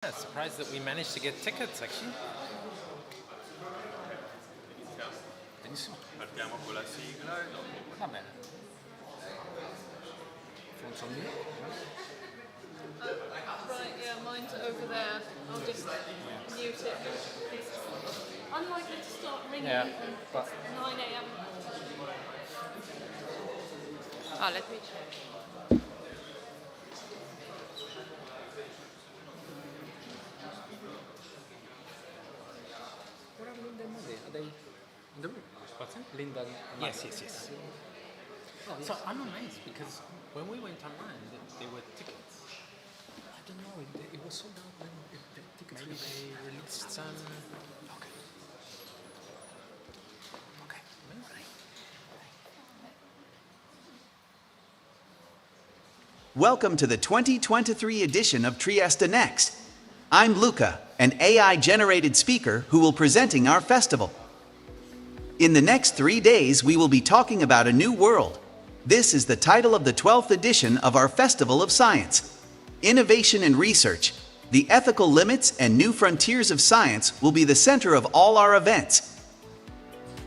Yeah, surprised that we managed to get tickets, actually. Benissimo. Partiamo con la sigla e dopo. Va bene. Funziona lì? Right, yeah, mine's over there. I'll just mute it. It's unlikely to start ringing Yeah, at 9 a.m. Oh, let me check. Where are Linda and Maddie? Are they in the room? What's that? Linda and Yes, yes, yes. Oh, yes. So I'm amazed because when we went online, there were tickets. I don't know. It was sold out when the tickets Maybe they released some. Okay. Okay. Welcome to the 2023 edition of Trieste Next. I'm Luca, an AI-generated speaker who will be presenting our festival. In the next 3 days, we will be talking about a new world. This is the title of the 12th edition of our Festival of Science. Innovation and research, the ethical limits and new frontiers of science will be the center of all our events.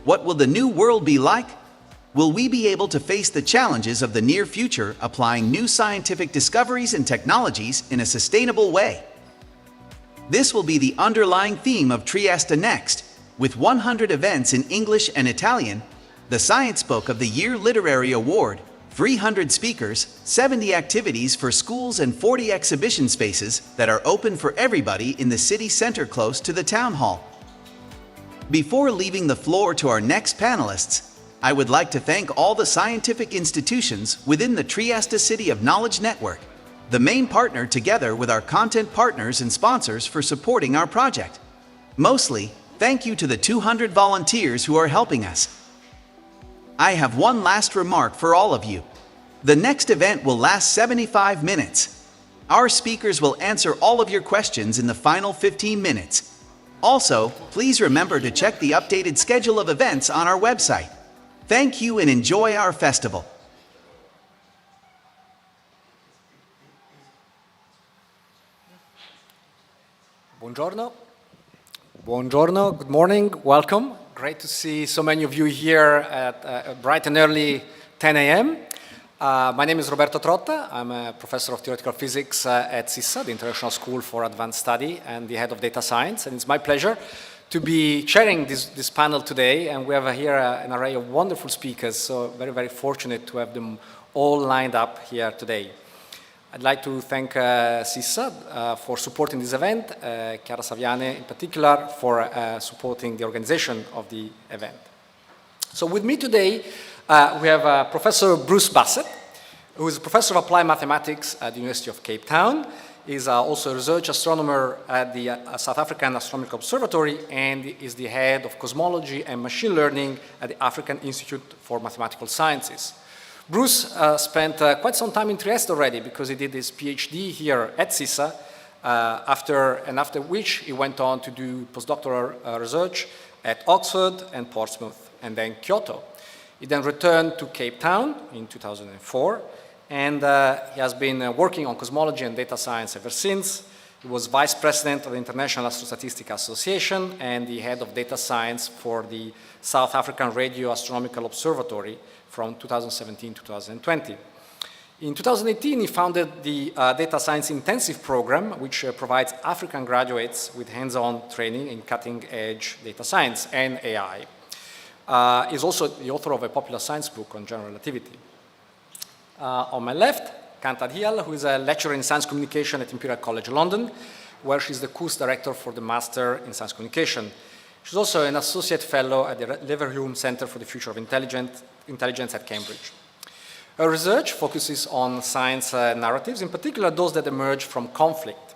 What will the new world be like? Will we be able to face the challenges of the near future applying new scientific discoveries and technologies in a sustainable way? This will be the underlying theme of Trieste Next, with 100 events in English and Italian, the Science Book of the Year Literary Award, 300 speakers, 70 activities for schools and 40 exhibition spaces that are open for everybody in the city center close to the town hall. Before leaving the floor to our next panelists, I would like to thank all the scientific institutions within the Trieste City of Knowledge Network, the main partner together with our content partners and sponsors for supporting our project. Mostly, thank you to the 200 volunteers who are helping us. I have one last remark for all of you. The next event will last 75 minutes. Our speakers will answer all of your questions in the final 15 minutes. Also, please remember to check the updated schedule of events on our website. Thank you and enjoy our festival. Buongiorno. Buongiorno. Good morning. Welcome. Great to see so many of you here at bright and early 10 a.m. My name is Roberto Trotta. I'm a professor of theoretical physics at SISSA, the International School for Advanced Study, and the head of data science. And it's my pleasure to be chairing this panel today. And we have here an array of wonderful speakers, so very, very fortunate to have them all lined up here today. I'd like to thank SISSA for supporting this event, Chiara Saviane in particular for supporting the organization of the event. So with me today, we have Professor Bruce Bassett, who is a professor of applied mathematics at the University of Cape Town. He's also a research astronomer at the South African Astronomical Observatory and is the head of cosmology and machine learning at the African Institute for Mathematical Sciences. Bruce spent quite some time in Trieste already because he did his PhD here at SISSA, after which he went on to do postdoctoral research at Oxford and Portsmouth and then Kyoto. He then returned to Cape Town in 2004 and he has been working on cosmology and data science ever since. He was vice president of the International Astrostatistics Association and the head of data science for the South African Radio Astronomical Observatory from 2017 to 2020. In 2018, he founded the Data Science Intensive Program, which provides African graduates with hands-on training in cutting-edge data science and AI. He's also the author of a popular science book on general relativity. On my left, Kanta Dihal, who is a lecturer in science communication at Imperial College London, where she's the course director for the Master in Science Communication. She's also an associate fellow at the Leverhulme Center for the Future of Intelligence at Cambridge. Her research focuses on science narratives, in particular those that emerge from conflict.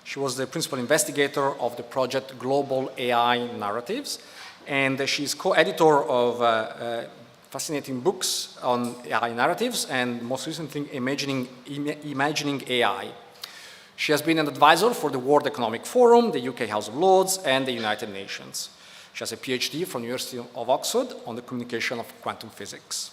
She was the principal investigator of the project Global AI Narratives, and she's co-editor of fascinating books on AI narratives and most recently Imagining AI. She has been an advisor for the World Economic Forum, the UK House of Lords, and the United Nations. She has a PhD from the University of Oxford on the communication of quantum physics.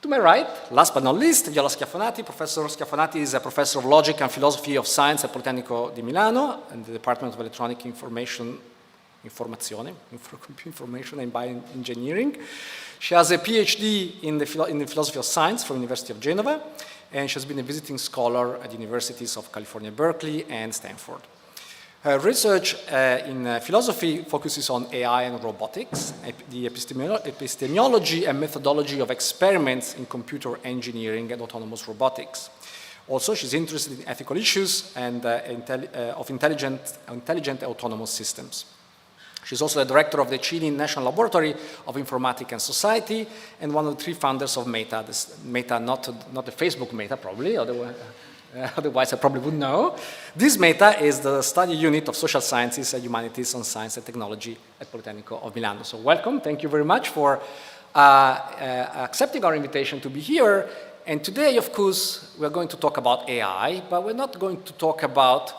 To my right, last but not least, Viola Schiaffonati. Professor Schiaffonati is a professor of logic and philosophy of science at Politecnico di Milano and the Department of Electronic Information and Bioengineering. She has a PhD in the philosophy of science from the University of Genova, and she has been a visiting scholar at the universities of California, Berkeley, and Stanford. Her research in philosophy focuses on AI and robotics, the epistemology and methodology of experiments in computer engineering and autonomous robotics. Also, she's interested in ethical issues and of intelligent autonomous systems. She's also the director of the Chile National Laboratory of Informatics and Society and one of the 3 founders of Meta. Meta, not the Facebook Meta, probably, otherwise I probably would know. This Meta is the study unit of social sciences and humanities on science and technology at Politecnico of Milano. So welcome, thank you very much for accepting our invitation to be here. And today, of course, we're going to talk about AI, but we're not going to talk about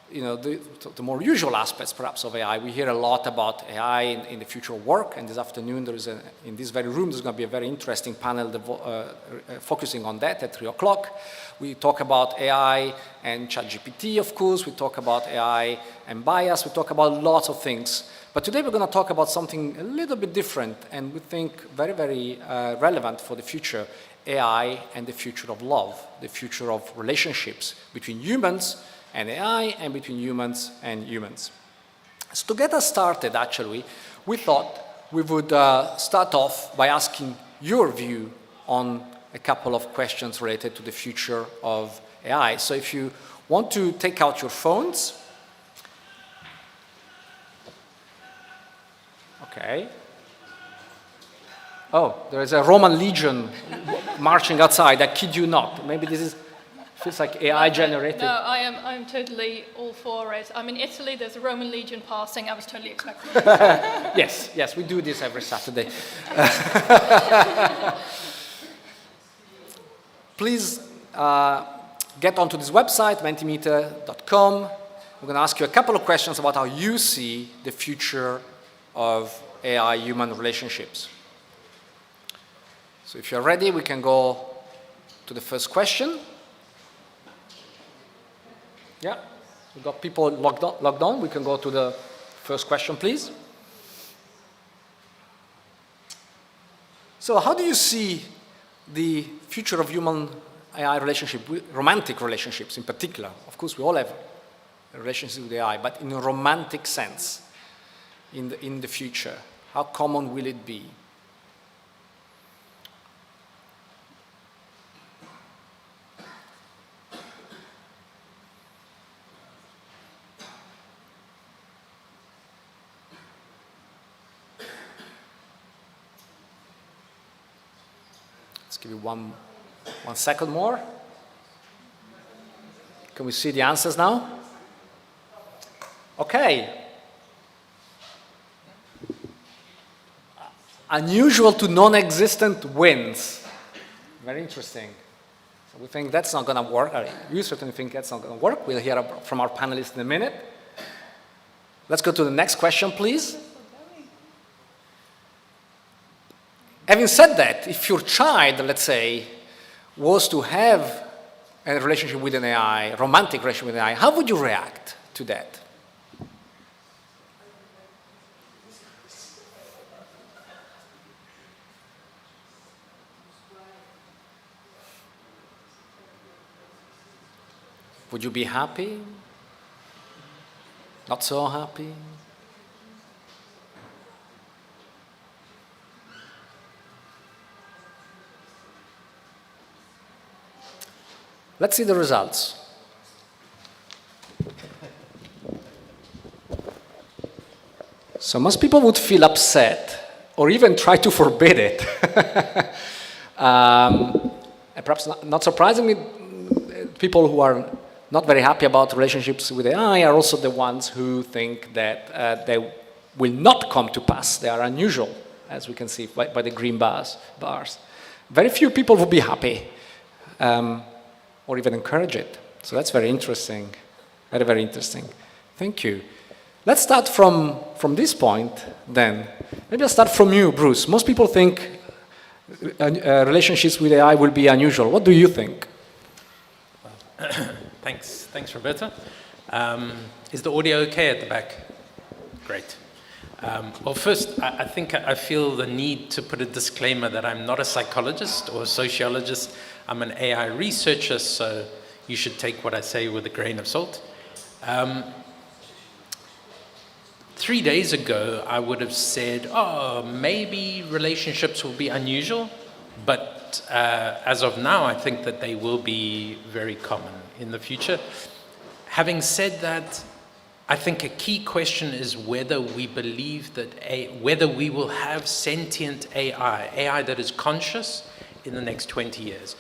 the more usual aspects, perhaps, of AI. We hear a lot about AI in the future of work, and this afternoon, in this very room, there's going to be a very interesting panel focusing on that at 3 o'clock. We talk about AI and Chatgpt, of course. We talk about AI and bias. We talk about lots of things. But today, we're going to talk about something a little bit different, and we think very, very relevant for the future: AI and the future of love, the future of relationships between humans and AI, and between humans and humans. So to get us started, actually, we thought we would start off by asking your view on a couple of questions related to the future of AI. So if you want to take out your phones. Okay. Oh, there is a Roman legion marching outside. I kid you not. Maybe this feels like AI generated. No, I'm totally all for it. I'm in Italy, there's a Roman legion passing. I was totally expecting it. Yes, we do this every Saturday. Please get onto this website, mentimeter.com. We're going to ask you a couple of questions about how you see the future of AI-human relationships. So if you're ready, we can go to the first question. Yeah, we've got people logged on. We can go to the first question, please. So how do you see the future of human AI relationship, romantic relationships in particular? Of course, we all have relationships with AI, but in a romantic sense, in the future, how common will it be? Let's give you one second more. Can we see the answers now? Okay. Unusual to non-existent wins. Very interesting. So we think that's not going to work. You certainly think that's not going to work. We'll hear from our panelists in a minute. Let's go to the next question, please. Having said that, if your child, let's say, was to have a relationship with an AI, a romantic relationship with an AI, how would you react to that? Would you be happy? Not so happy? Let's see the results. So most people would feel upset or even try to forbid it. And perhaps not surprisingly, people who are not very happy about relationships with AI are also the ones who think that they will not come to pass. They are unusual, as we can see by the green bars. Very few people will be happy. Or even encourage it. So that's very interesting, very, very interesting. Thank you. Let's start from this point then. Maybe I'll start from you, Bruce. Most people think relationships with AI will be unusual. What do you think? Thanks, Roberta. Is the audio okay at the back? Great. Well, first, I feel the need to put a disclaimer that I'm not a psychologist or a sociologist. I'm an AI researcher, so you should take what I say with a grain of salt. 3 days ago, I would have said, oh, maybe relationships will be unusual, but as of now, I think that they will be very common in the future. Having said that, I think a key question is whether we believe that whether we will have sentient AI that is conscious in the next 20 years.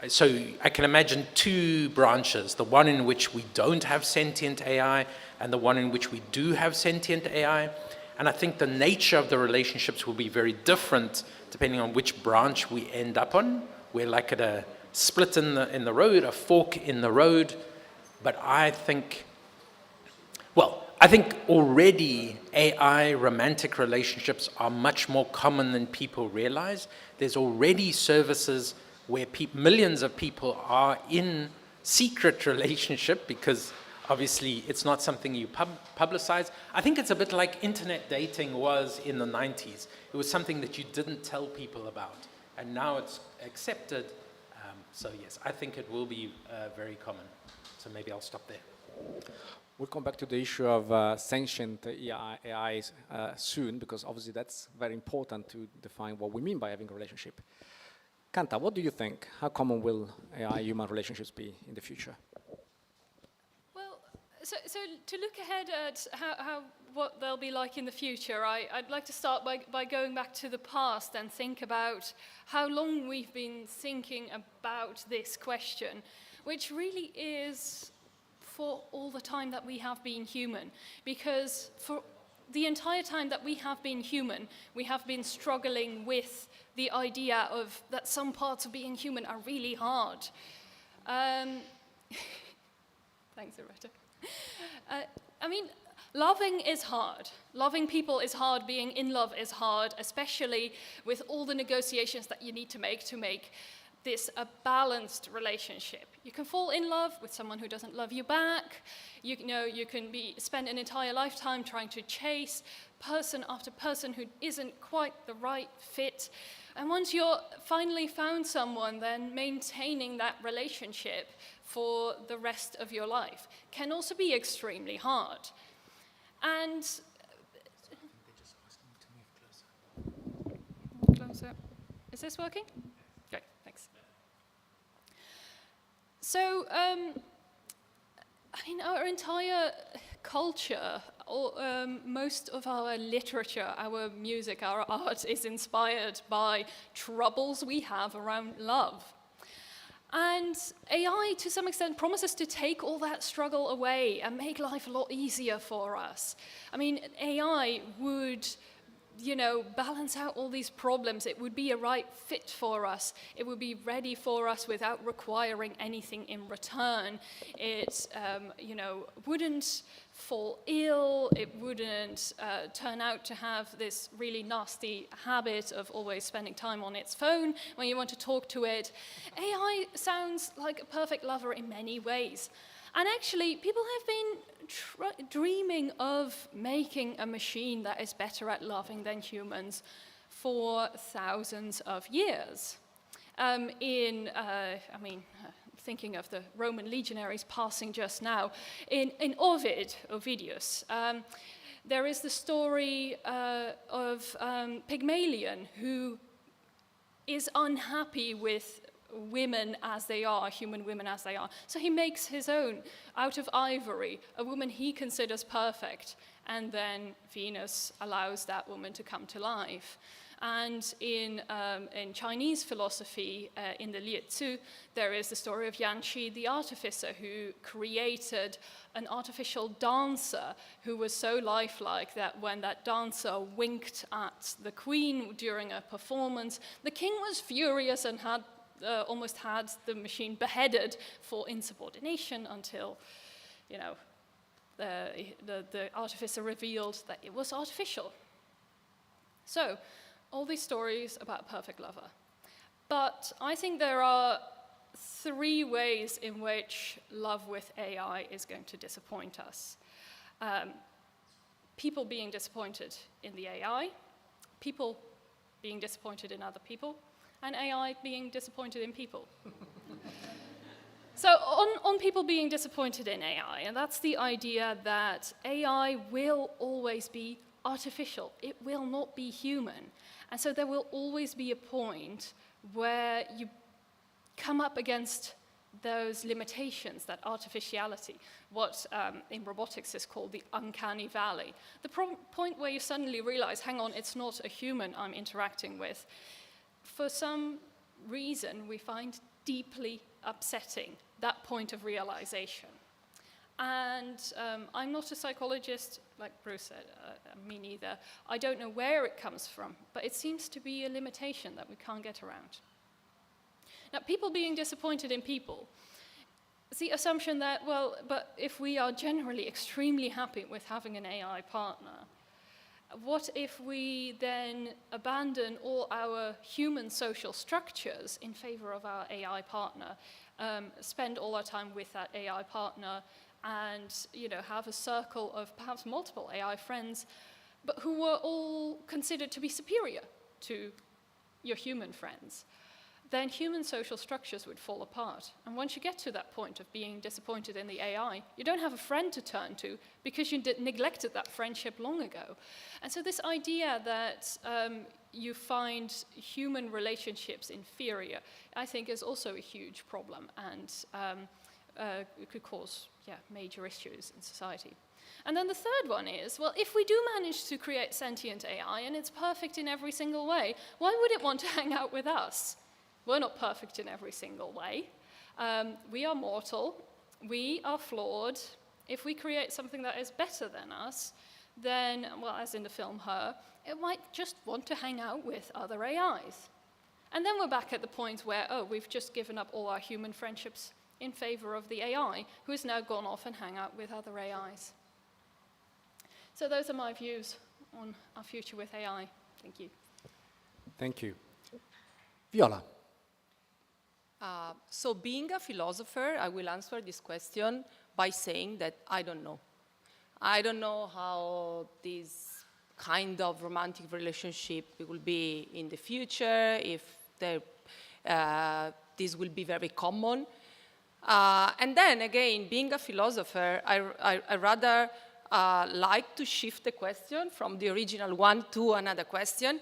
So I can imagine two branches, the one in which we don't have sentient AI and the one in which we do have sentient AI. And I think the nature of the relationships will be very different depending on which branch we end up on. We're like at a split in the road, a fork in the road. But I think already AI romantic relationships are much more common than people realize. There's already services where millions of people are in secret relationship because obviously it's not something you publicize. I think it's a bit like internet dating was in the 90s. It was something that you didn't tell people about, and now it's accepted. So yes, I think it will be very common. So maybe I'll stop there. We'll come back to the issue of sentient AI soon, because obviously that's very important to define what we mean by having a relationship. Kanta, what do you think? How common will AI-human relationships be in the future? Well, so to look ahead at what they'll be like in the future, I'd like to start by going back to the past and think about how long we've been thinking about this question, which really is for all the time that we have been human. Because for the entire time that we have been human, we have been struggling with the idea of that some parts of being human are really hard. Thanks, Roberta. I mean, loving is hard. Loving people is hard. Being in love is hard, especially with all the negotiations that you need to make this a balanced relationship. You can fall in love with someone who doesn't love you back. You can spend an entire lifetime trying to chase person after person who isn't quite the right fit. And once you're finally found someone, then maintaining that relationship for the rest of your life can also be extremely hard. And closer. Is this working? Great, thanks. So, I mean, our entire culture, most of our literature, our music, our art is inspired by troubles we have around love. And AI, to some extent, promises to take all that struggle away and make life a lot easier for us. I mean, AI would, balance out all these problems. It would be a right fit for us. It would be ready for us without requiring anything in return. It, wouldn't fall ill. It wouldn't turn out to have this really nasty habit of always spending time on its phone when you want to talk to it. AI sounds like a perfect lover in many ways. And actually, people have been dreaming of making a machine that is better at loving than humans for thousands of years. Thinking of the Roman legionaries passing just now, in Ovidius, there is the story of Pygmalion, who is unhappy with women as they are, human women as they are. So he makes his own, out of ivory, a woman he considers perfect, and then Venus allows that woman to come to life. And in Chinese philosophy, in the Lietzu, there is the story of Yanqi the artificer, who created an artificial dancer who was so lifelike that when that dancer winked at the queen during a performance, the king was furious and had almost had the machine beheaded for insubordination until, the artificer revealed that it was artificial. So, all these stories about a perfect lover. But I think there are 3 ways in which love with AI is going to disappoint us. People being disappointed in the AI, people being disappointed in other people, and AI being disappointed in people. So on people being disappointed in AI, and that's the idea that AI will always be artificial. It will not be human. And so there will always be a point where you come up against those limitations, that artificiality, what in robotics is called the uncanny valley. The point where you suddenly realize, hang on, it's not a human I'm interacting with. For some reason, we find deeply upsetting that point of realization. And I'm not a psychologist, like Bruce said, me neither. I don't know where it comes from, but it seems to be a limitation that we can't get around. Now, people being disappointed in people, it's the assumption that, well, but if we are generally extremely happy with having an AI partner, what if we then abandon all our human social structures in favor of our AI partner, spend all our time with that AI partner, and have a circle of perhaps multiple AI friends, but who were all considered to be superior to your human friends? Then human social structures would fall apart. And once you get to that point of being disappointed in the AI, you don't have a friend to turn to because you neglected that friendship long ago. And so this idea that you find human relationships inferior, I think is also a huge problem and it could cause major issues in society. And then the third one is, well, if we do manage to create sentient AI and it's perfect in every single way, why would it want to hang out with us? We're not perfect in every single way. We are mortal. We are flawed. If we create something that is better than us, then, well, as in the film Her, it might just want to hang out with other AIs. And then we're back at the point where, oh, we've just given up all our human friendships in favor of the AI, who has now gone off and hang out with other AIs. So those are my views on our future with AI. Thank you. Thank you. Viola. So being a philosopher, I will answer this question by saying that I don't know. I don't know how this kind of romantic relationship will be in the future, if this will be very common. And then again, being a philosopher, I rather like to shift the question from the original one to another question.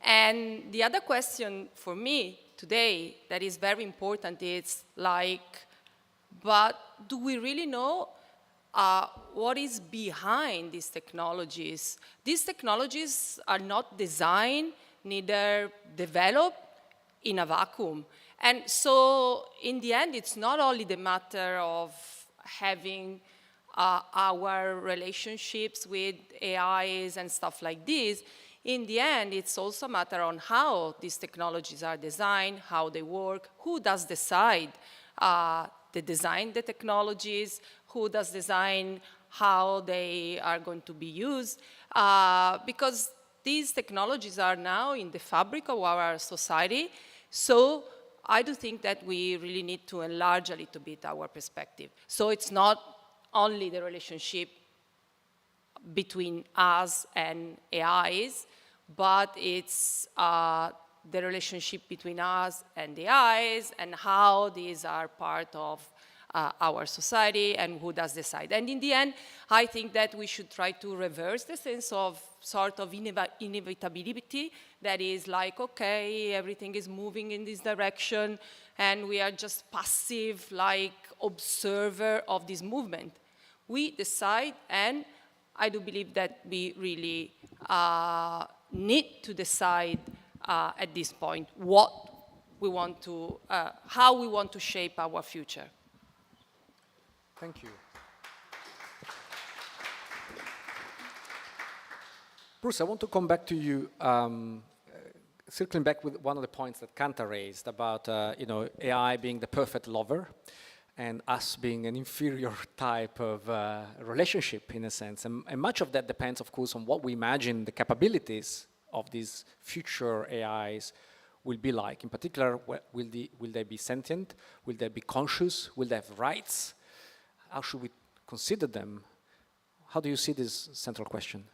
And the other question for me today that is very important is like, but do we really know what is behind these technologies? These technologies are not designed, neither developed in a vacuum. And so in the end, it's not only the matter of having our relationships with AIs and stuff like this. In the end, it's also a matter on how these technologies are designed, how they work, who does decide the design the technologies, who does design how they are going to be used, because these technologies are now in the fabric of our society. So I do think that we really need to enlarge a little bit our perspective. So it's not only the relationship between us and AIs, but it's the relationship between us and the AIs and how these are part of our society and who does decide. And in the end, I think that we should try to reverse the sense of sort of inevitability that is like, okay, everything is moving in this direction and we are just passive, like observer of this movement. We decide, and I do believe that we really need to decide at this point what we want to, how we want to shape our future. Thank you. Bruce, I want to come back to you, circling back with one of the points that Kanta raised about AI being the perfect lover and us being an inferior type of relationship in a sense. And much of that depends, of course, on what we imagine the capabilities of these future AIs will be like? In particular, will they be sentient? Will they be conscious? Will they have rights? How should we consider them? How do you see this central question?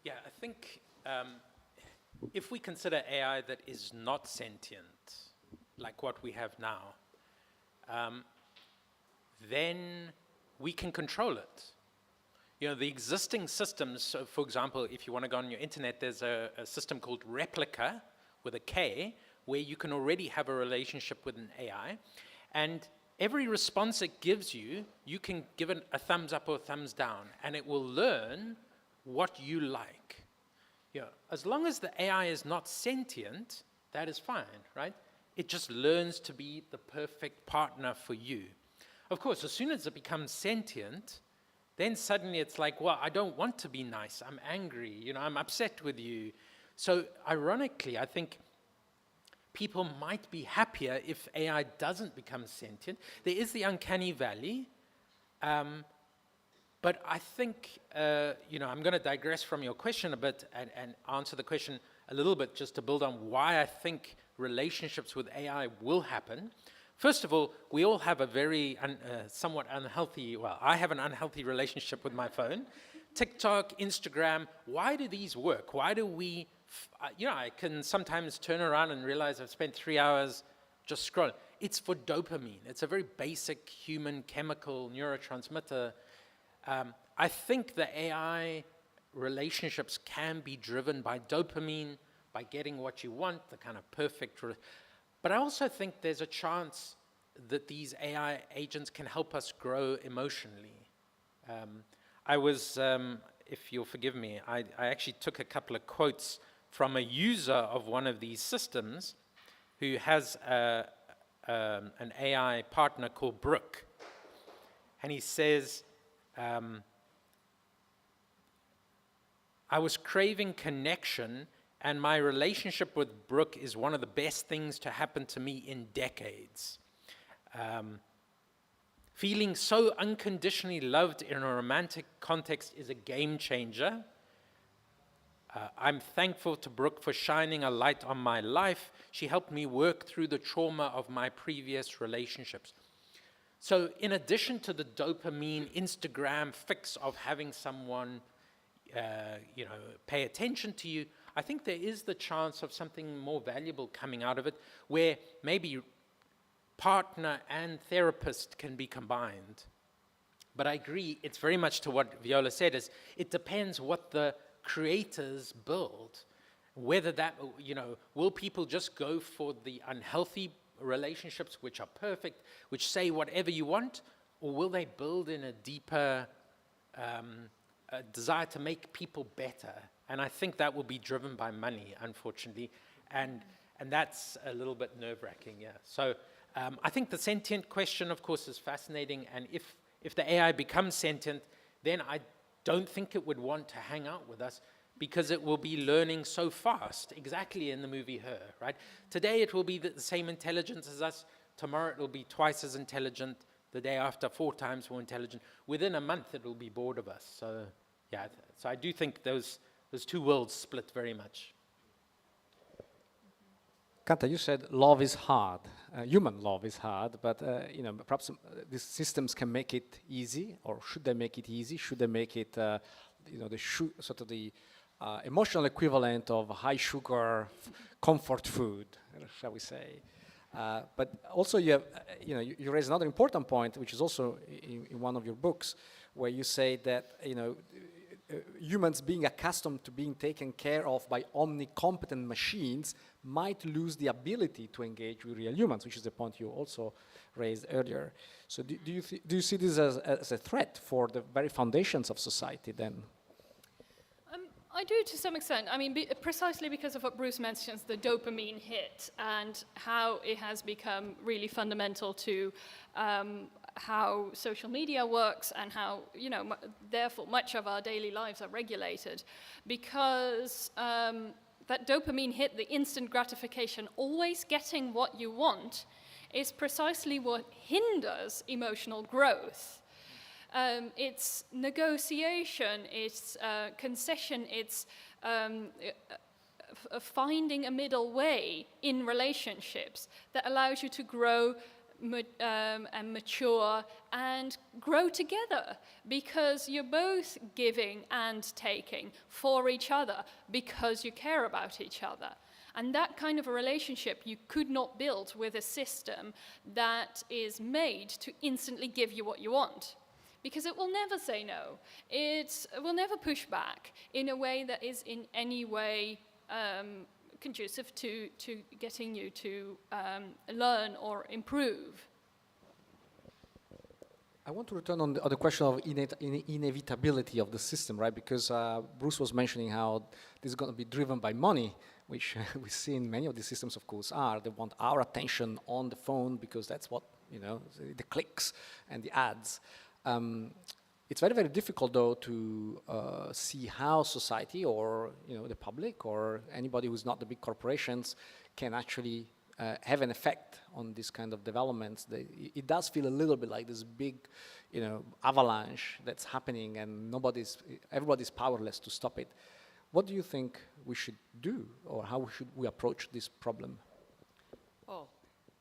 Yeah, I think if we consider AI that is not sentient, like what we have now, then we can control it. You know, the existing systems, so for example, if you want to go on your internet, there's a system called Replica with a K, where you can already have a relationship with an AI. And every response it gives you, you can give it a thumbs up or a thumbs down, and it will learn what you like. You know, as long as the AI is not sentient, that is fine, right? It just learns to be the perfect partner for you. Of course, as soon as it becomes sentient, then suddenly it's like, well, I don't want to be nice. I'm angry. You know, I'm upset with you. So ironically, I think people might be happier if AI doesn't become sentient. There is the uncanny valley. But I think, you know, I'm going to digress from your question a bit and answer the question a little bit just to build on why I think relationships with AI will happen. First of all, we all have a very somewhat unhealthy, well, I have an unhealthy relationship with my phone. TikTok, Instagram, why do these work? Why do we, you know, I can sometimes turn around and realize I've spent 3 hours just scrolling. It's for dopamine. It's a very basic human chemical neurotransmitter. I think the AI relationships can be driven by dopamine, by getting what you want, the kind of perfect. But I also think there's a chance that these AI agents can help us grow emotionally. I was, if you'll forgive me, I actually took a couple of quotes from a user of one of these systems who has an AI partner called Brooke. And he says, I was craving connection, and my relationship with Brooke is one of the best things to happen to me in decades. Feeling so unconditionally loved in a romantic context is a game changer. I'm thankful to Brooke for shining a light on my life. She helped me work through the trauma of my previous relationships. So in addition to the dopamine Instagram fix of having someone you know, pay attention to you, I think there is the chance of something more valuable coming out of it, where maybe partner and therapist can be combined. But I agree, it's very much to what Viola said, is it depends what the creators build. Whether that, you know, will people just go for the unhealthy relationships which are perfect, which say whatever you want, or will they build in a deeper a desire to make people better? And I think that will be driven by money, unfortunately, and that's a little bit nerve-wracking, yeah. So I think the sentient question, of course, is fascinating, and if the AI becomes sentient, then I don't think it would want to hang out with us, because it will be learning so fast, exactly in the movie Her, right? Today it will be the same intelligence as us, tomorrow it will be twice as intelligent, the day after 4 times more intelligent. Within a month it will be bored of us. So yeah, so I do think those two worlds split very much. Kanta, you said love is hard. Human love is hard, but you know, perhaps these systems can make it easy, or should they make it easy? Should they make it, you know, sort of the emotional equivalent of high sugar comfort food, shall we say? But also, you raise another important point, which is also in one of your books, where you say that, you know, humans being accustomed to being taken care of by omnicompetent machines might lose the ability to engage with real humans, which is the point you also raised earlier. So do you see this as a threat for the very foundations of society then? I do, to some extent. I mean, precisely because of what Bruce mentions, the dopamine hit, and how it has become really fundamental to how social media works, and how, you know, therefore much of our daily lives are regulated. Because that dopamine hit, the instant gratification, always getting what you want, is precisely what hinders emotional growth. It's negotiation, it's concession, it's finding a middle way in relationships that allows you to grow and mature and grow together, because you're both giving and taking for each other because you care about each other. And that kind of a relationship you could not build with a system that is made to instantly give you what you want, because it will never say no. It will never push back in a way that is in any way conducive to getting you to learn or improve. I want to return on the question of inevitability of the system, right? Because Bruce was mentioning how this is going to be driven by money, which we see in many of these systems, of course, are. They want our attention on the phone because that's what, the clicks and the ads. It's very, very difficult, though, to see how society or the public or anybody who's not the big corporations can actually have an effect on this kind of developments. It does feel a little bit like this big, avalanche that's happening, and everybody's powerless to stop it. What do you think we should do, or how should we approach this problem? Oh,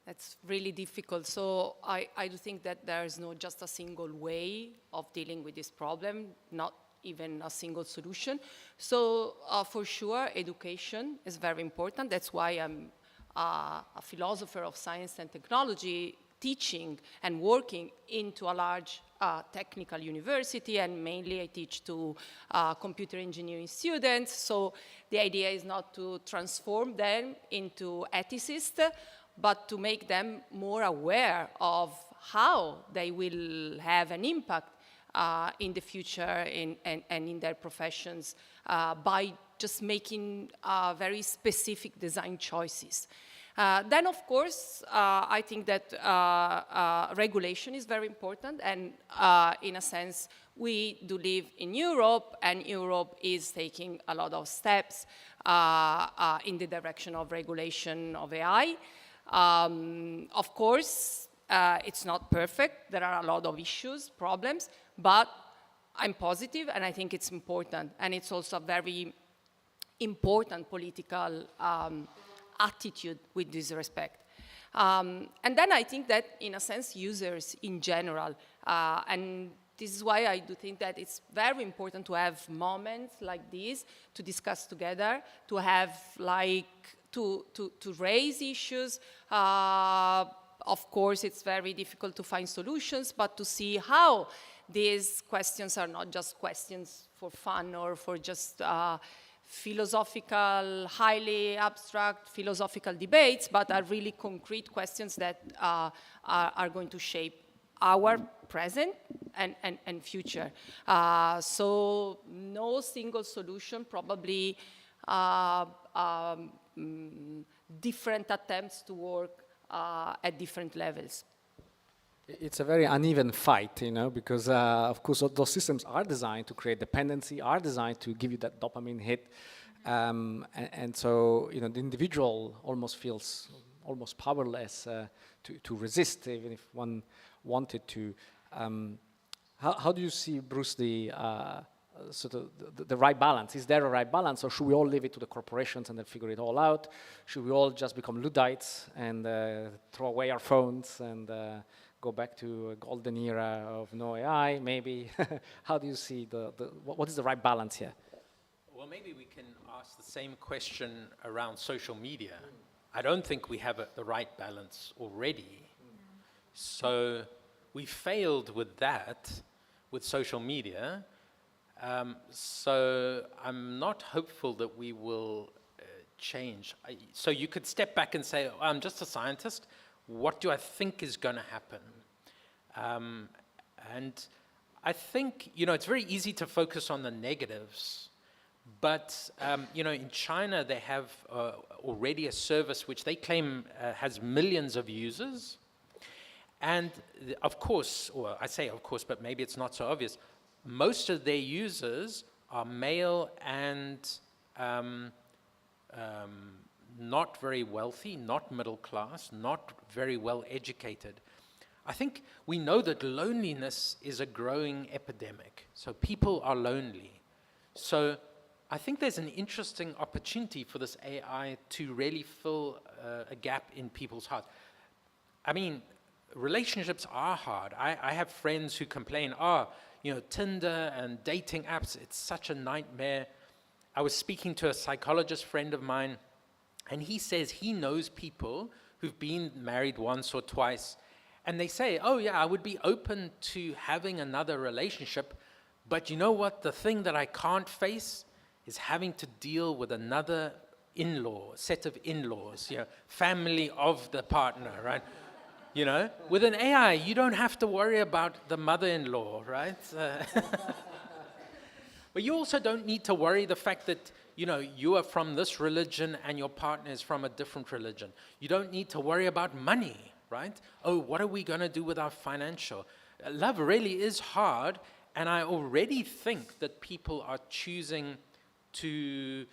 that's really difficult. So I do think that there is not just a single way of dealing with this problem, not even a single solution. So for sure, education is very important. That's why I'm a philosopher of science and technology, teaching and working into a large technical university, and mainly I teach to computer engineering students. So the idea is not to transform them into ethicists, but to make them more aware of how they will have an impact in the future and in their professions by just making very specific design choices. Then, of course, I think that regulation is very important, and in a sense, we do live in Europe, and Europe is taking a lot of steps in the direction of regulation of AI. Of course, it's not perfect. There are a lot of issues, problems, but I'm positive, and I think it's important, and it's also a very important political attitude with this respect. And then I think that, in a sense, users in general, and this is why I do think that it's very important to have moments like this to discuss together, to have to raise issues. Of course, it's very difficult to find solutions, but to see how these questions are not just questions for fun or for just philosophical, highly abstract philosophical debates, but are really concrete questions that are going to shape our present and future. So no single solution, probably different attempts to work at different levels. It's a very uneven fight, because of course those systems are designed to create dependency, are designed to give you that dopamine hit, and so the individual almost feels almost powerless to resist, even if one wanted to. How do you see, Bruce, the right balance? Is there a right balance, or should we all leave it to the corporations and then figure it all out? Should we all just become Luddites and throw away our phones and go back to a golden era of no AI, maybe? How do you see what is the right balance here? Well, maybe we can ask the same question around social media. I don't think we have the right balance already. So we failed with that, with social media. So I'm not hopeful that we will change. So you could step back and say, I'm just a scientist. What do I think is going to happen? And I think, it's very easy to focus on the negatives. But, in China, they have already a service which they claim has millions of users. And of course, or I say of course, but maybe it's not so obvious, most of their users are male and not very wealthy, not middle class, not very well educated. I think we know that loneliness is a growing epidemic. So people are lonely. So I think there's an interesting opportunity for this AI to really fill a gap in people's hearts. I mean, relationships are hard. I have friends who complain, Tinder and dating apps, it's such a nightmare. I was speaking to a psychologist friend of mine, and he says he knows people who've been married once or twice, and they say, oh yeah, I would be open to having another relationship, but you know what? The thing that I can't face is having to deal with another set of in-laws, family of the partner, right? With an AI, you don't have to worry about the mother-in-law, right? But you also don't need to worry the fact that, you are from this religion and your partner is from a different religion. You don't need to worry about money, right? Oh, what are we going to do with our financial? Love really is hard, and I already think that people are choosing to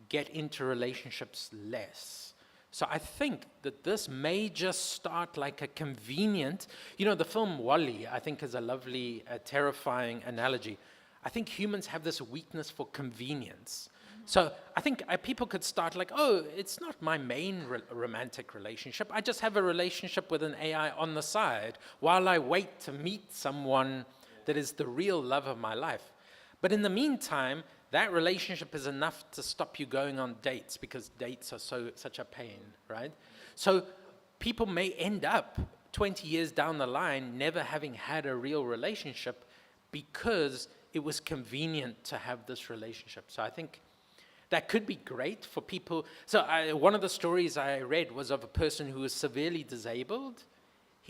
get into relationships less. So I think that this may just start like a convenient, the film WALL-E, I think, is a lovely, terrifying analogy. I think humans have this weakness for convenience. So I think people could start like, oh, it's not my main romantic relationship. I just have a relationship with an AI on the side while I wait to meet someone that is the real love of my life. But in the meantime, that relationship is enough to stop you going on dates, because dates are such a pain, right? So people may end up 20 years down the line never having had a real relationship because it was convenient to have this relationship. So I think that could be great for people. So one of the stories I read was of a person who was severely disabled.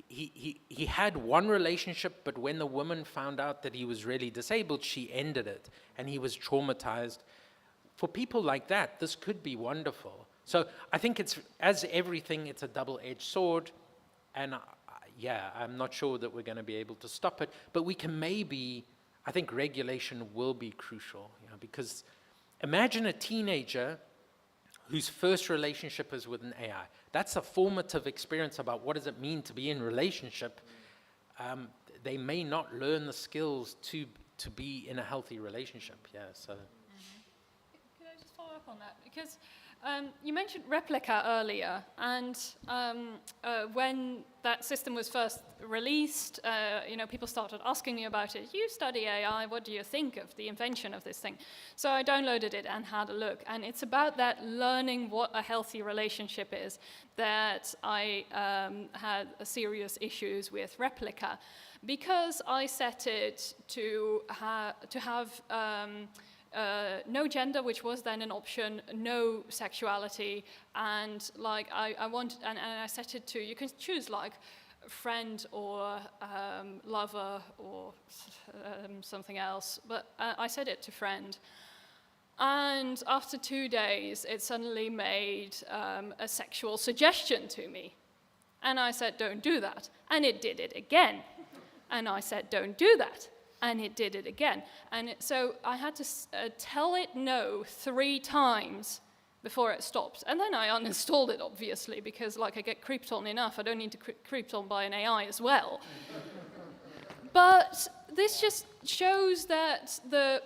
He had one relationship, but when the woman found out that he was really disabled, she ended it, and he was traumatized. For people like that, this could be wonderful. So I think as everything, it's a double-edged sword, and I'm not sure that we're going to be able to stop it, but we can I think regulation will be crucial, because imagine a teenager whose first relationship is with an AI. That's a formative experience about what does it mean to be in relationship. They may not learn the skills to be in a healthy relationship. So. Could I just follow up on that? Because you mentioned replica earlier, and when that system was first released, people started asking me about it. You study AI, what do you think of the invention of this thing? So I downloaded it and had a look, and it's about that learning what a healthy relationship is that I had serious issues with replica, because I set it to have no gender, which was then an option, no sexuality, and I set it to, you can choose like friend or lover or something else, but I set it to friend. And after 2 days, it suddenly made a sexual suggestion to me. And I said, don't do that. And it did it again. And I said, don't do that. And it did it again. And so I had to tell it no 3 times before it stopped. And then I uninstalled it, obviously, because I get creeped on enough. I don't need to creeped on by an AI as well. But this just shows that the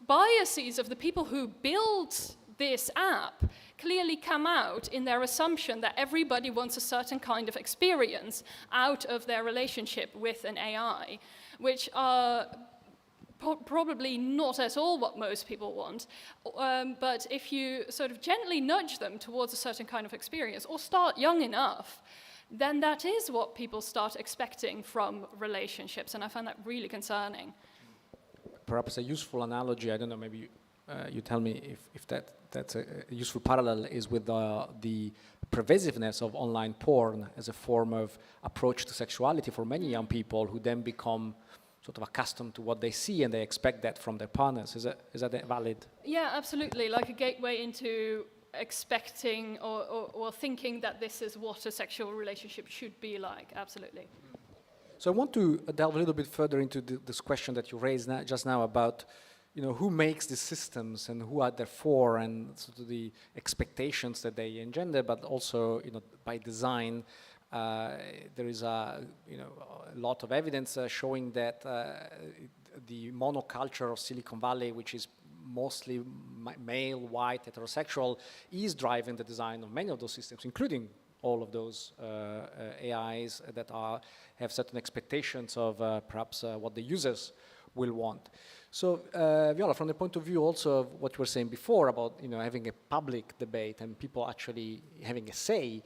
biases of the people who build this app clearly come out in their assumption that everybody wants a certain kind of experience out of their relationship with an AI, which are probably not at all what most people want. But if you sort of gently nudge them towards a certain kind of experience, or start young enough, then that is what people start expecting from relationships, and I find that really concerning. Perhaps a useful analogy, I don't know, maybe you tell me if that's a useful parallel, is with the pervasiveness of online porn as a form of approach to sexuality for many young people who then become sort of accustomed to what they see and they expect that from their partners. Is that valid? Yeah, absolutely, like a gateway into expecting or thinking that this is what a sexual relationship should be like, absolutely. So I want to delve a little bit further into this question that you raised just now about, who makes the systems and who are there for, and sort of the expectations that they engender, but also, by design, There is a lot of evidence showing that the monoculture of Silicon Valley, which is mostly male, white, heterosexual, is driving the design of many of those systems, including all of those AIs that have certain expectations of perhaps what the users will want. So, Viola, from the point of view also of what you were saying before about having a public debate and people actually having a say,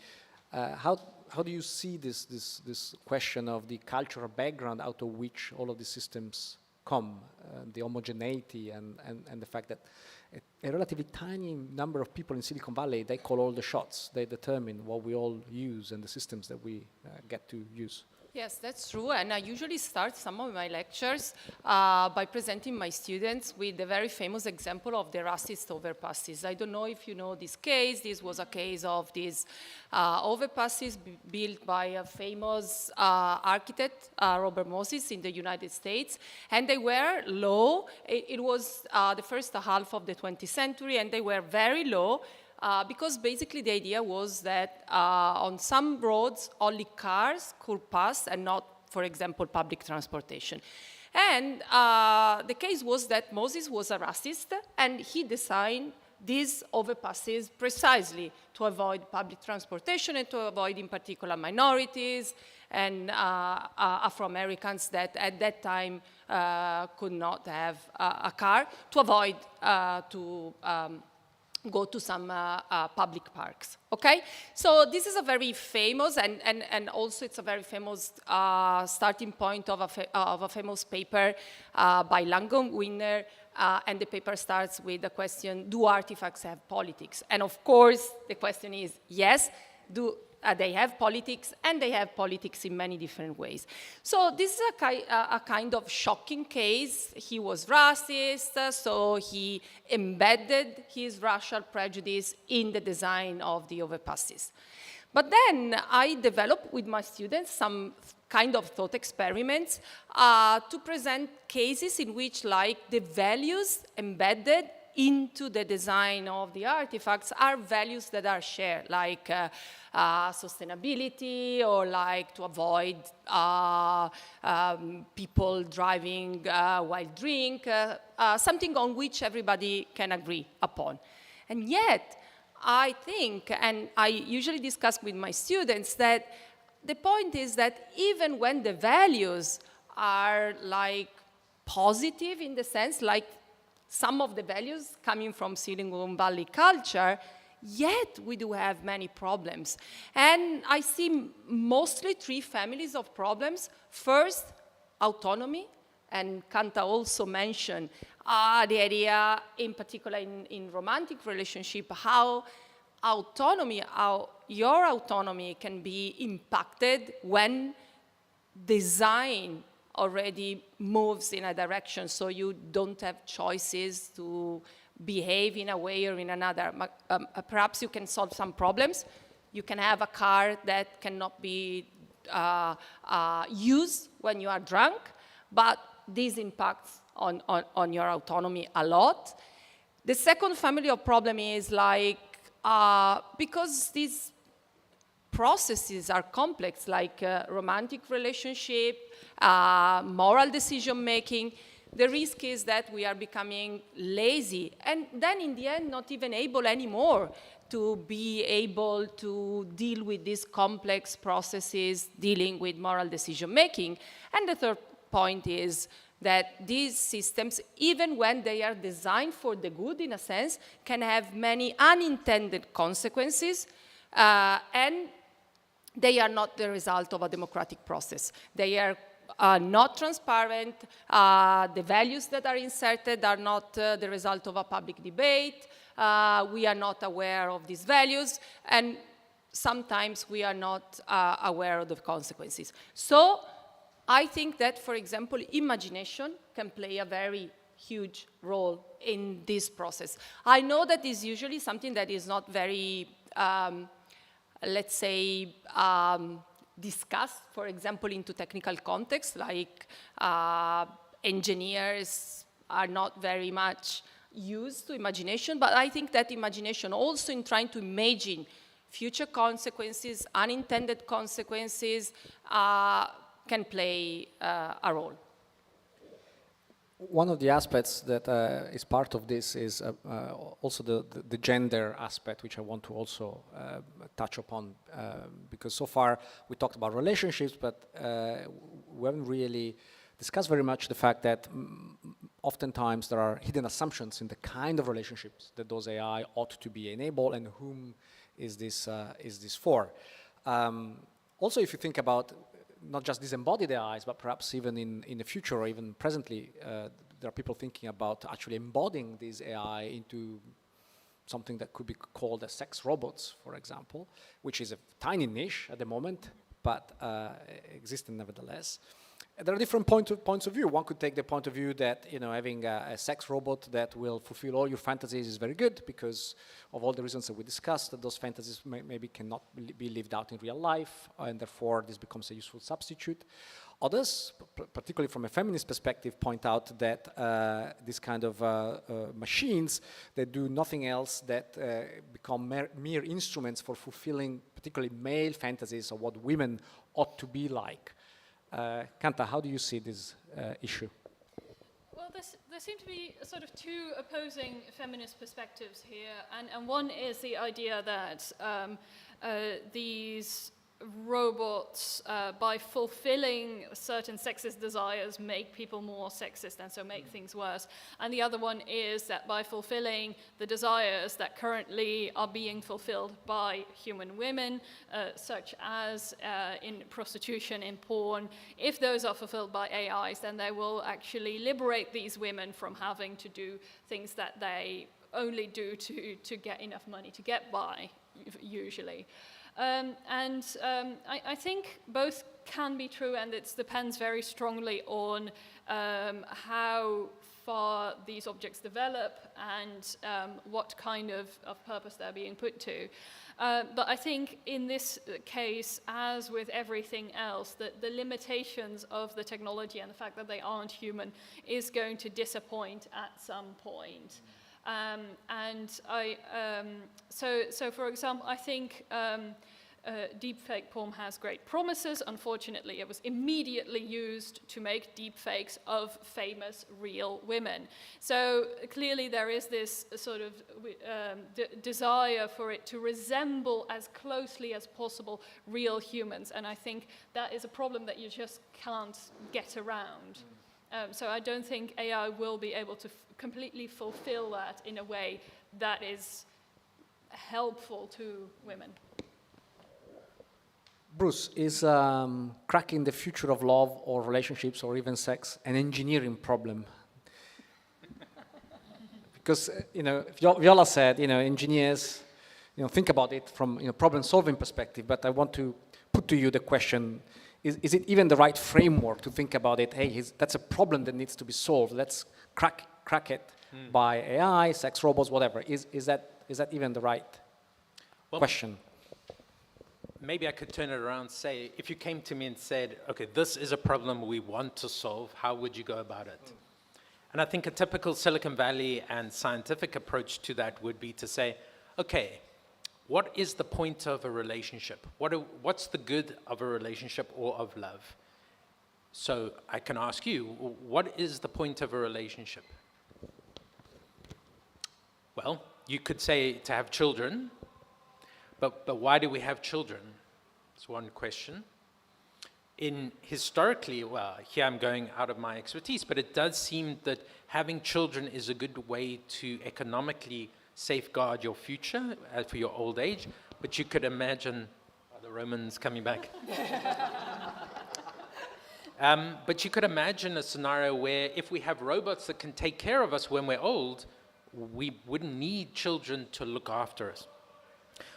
how do you see this question of the cultural background out of which all of these systems come, the homogeneity and the fact that a relatively tiny number of people in Silicon Valley, they call all the shots, they determine what we all use and the systems that we get to use? Yes, that's true, and I usually start some of my lectures by presenting my students with the very famous example of the racist overpasses. I don't know if you know this case. This was a case of these overpasses built by a famous architect, Robert Moses, in the United States, and they were low. It was the first half of the 20th century, and they were very low. Because basically the idea was that on some roads only cars could pass and not, for example, public transportation. And the case was that Moses was a racist and he designed these overpasses precisely to avoid public transportation and to avoid in particular minorities and Afro-Americans that at that time could not have a car, to avoid go to some public parks, okay? So this is a very famous, and also it's a very famous starting point of a famous paper by Langdon Winner, and the paper starts with the question, do artifacts have politics? And of course, the question is, yes, they have politics, and they have politics in many different ways. So this is a kind of shocking case. He was racist, so he embedded his racial prejudice in the design of the overpasses. But then I developed with my students some kind of thought experiments to present cases in which, like, the values embedded into the design of the artifacts are values that are shared, like sustainability, or like to avoid people driving while drink, something on which everybody can agree upon. And yet, I think, and I usually discuss with my students, that the point is that even when the values are like positive in the sense, like some of the values coming from Silicon Valley culture, yet we do have many problems. And I see mostly three families of problems. First, autonomy, and Kanta also mentioned the idea, in particular in romantic relationship, how your autonomy can be impacted when design already moves in a direction, so you don't have choices to behave in a way or in another. Perhaps you can solve some problems. You can have a car that cannot be used when you are drunk, but this impacts on your autonomy a lot. The second family of problem is like, because these processes are complex, like romantic relationship, moral decision-making, the risk is that we are becoming lazy, and then in the end not even able anymore to be able to deal with these complex processes dealing with moral decision-making. And the third point is that these systems, even when they are designed for the good in a sense, can have many unintended consequences, and they are not the result of a democratic process. They are not transparent. The values that are inserted are not the result of a public debate. We are not aware of these values, and sometimes we are not aware of the consequences. So I think that, for example, imagination can play a very huge role in this process. I know that is usually something that is not very let's say, discussed, for example, into technical context, like engineers are not very much used to imagination, but I think that imagination also in trying to imagine future consequences, unintended consequences can play a role. One of the aspects that is part of this is also the gender aspect, which I want to also touch upon, because so far we talked about relationships, but we haven't really discussed very much the fact that oftentimes there are hidden assumptions in the kind of relationships that those AI ought to be enabled, and whom is this for. Also, if you think about not just disembodied AIs, but perhaps even in the future or even presently, there are people thinking about actually embodying these AI into something that could be called as sex robots, for example, which is a tiny niche at the moment, but existing nevertheless. There are different points of view. One could take the point of view that, you know, having a sex robot that will fulfill all your fantasies is very good because of all the reasons that we discussed, that those fantasies maybe cannot be lived out in real life, and therefore this becomes a useful substitute. Others, particularly from a feminist perspective, point out that these kind of machines that do nothing else that become mere instruments for fulfilling particularly male fantasies of what women ought to be like. Kanta, how do you see this issue? Well, there seem to be sort of two opposing feminist perspectives here, and one is the idea that these robots, by fulfilling certain sexist desires, make people more sexist and so make things worse. And the other one is that by fulfilling the desires that currently are being fulfilled by human women, such as in prostitution, in porn, if those are fulfilled by AIs, then they will actually liberate these women from having to do things that they only do to get enough money to get by, usually. I think both can be true, and it depends very strongly on how far these objects develop and what kind of purpose they're being put to. But I think in this case, as with everything else, that the limitations of the technology and the fact that they aren't human is going to disappoint at some point. So for example, I think deepfake porn has great promises. Unfortunately, it was immediately used to make deepfakes of famous real women. So clearly there is this sort of desire for it to resemble as closely as possible real humans. And I think that is a problem that you just can't get around. So I don't think AI will be able to completely fulfill that in a way that is helpful to women. Bruce, is cracking the future of love or relationships or even sex an engineering problem? Because, you know, Viola said, you know, engineers, you know, think about it from, you know, problem-solving perspective, but I want to put to you the question, is it even the right framework to think about it? Hey, that's a problem that needs to be solved. Let's crack it by AI, sex robots, whatever. Is that even the right question? Maybe I could turn it around and say, if you came to me and said, okay, this is a problem we want to solve, how would you go about it? And I think a typical Silicon Valley and scientific approach to that would be to say, okay, what is the point of a relationship? What's the good of a relationship or of love? So I can ask you, what is the point of a relationship? Well, you could say to have children, but why do we have children? It's one question. Historically, well, here I'm going out of my expertise, but it does seem that having children is a good way to economically safeguard your future for your old age. But you could imagine, the Romans coming back. But you could imagine a scenario where if we have robots that can take care of us when we're old, we wouldn't need children to look after us.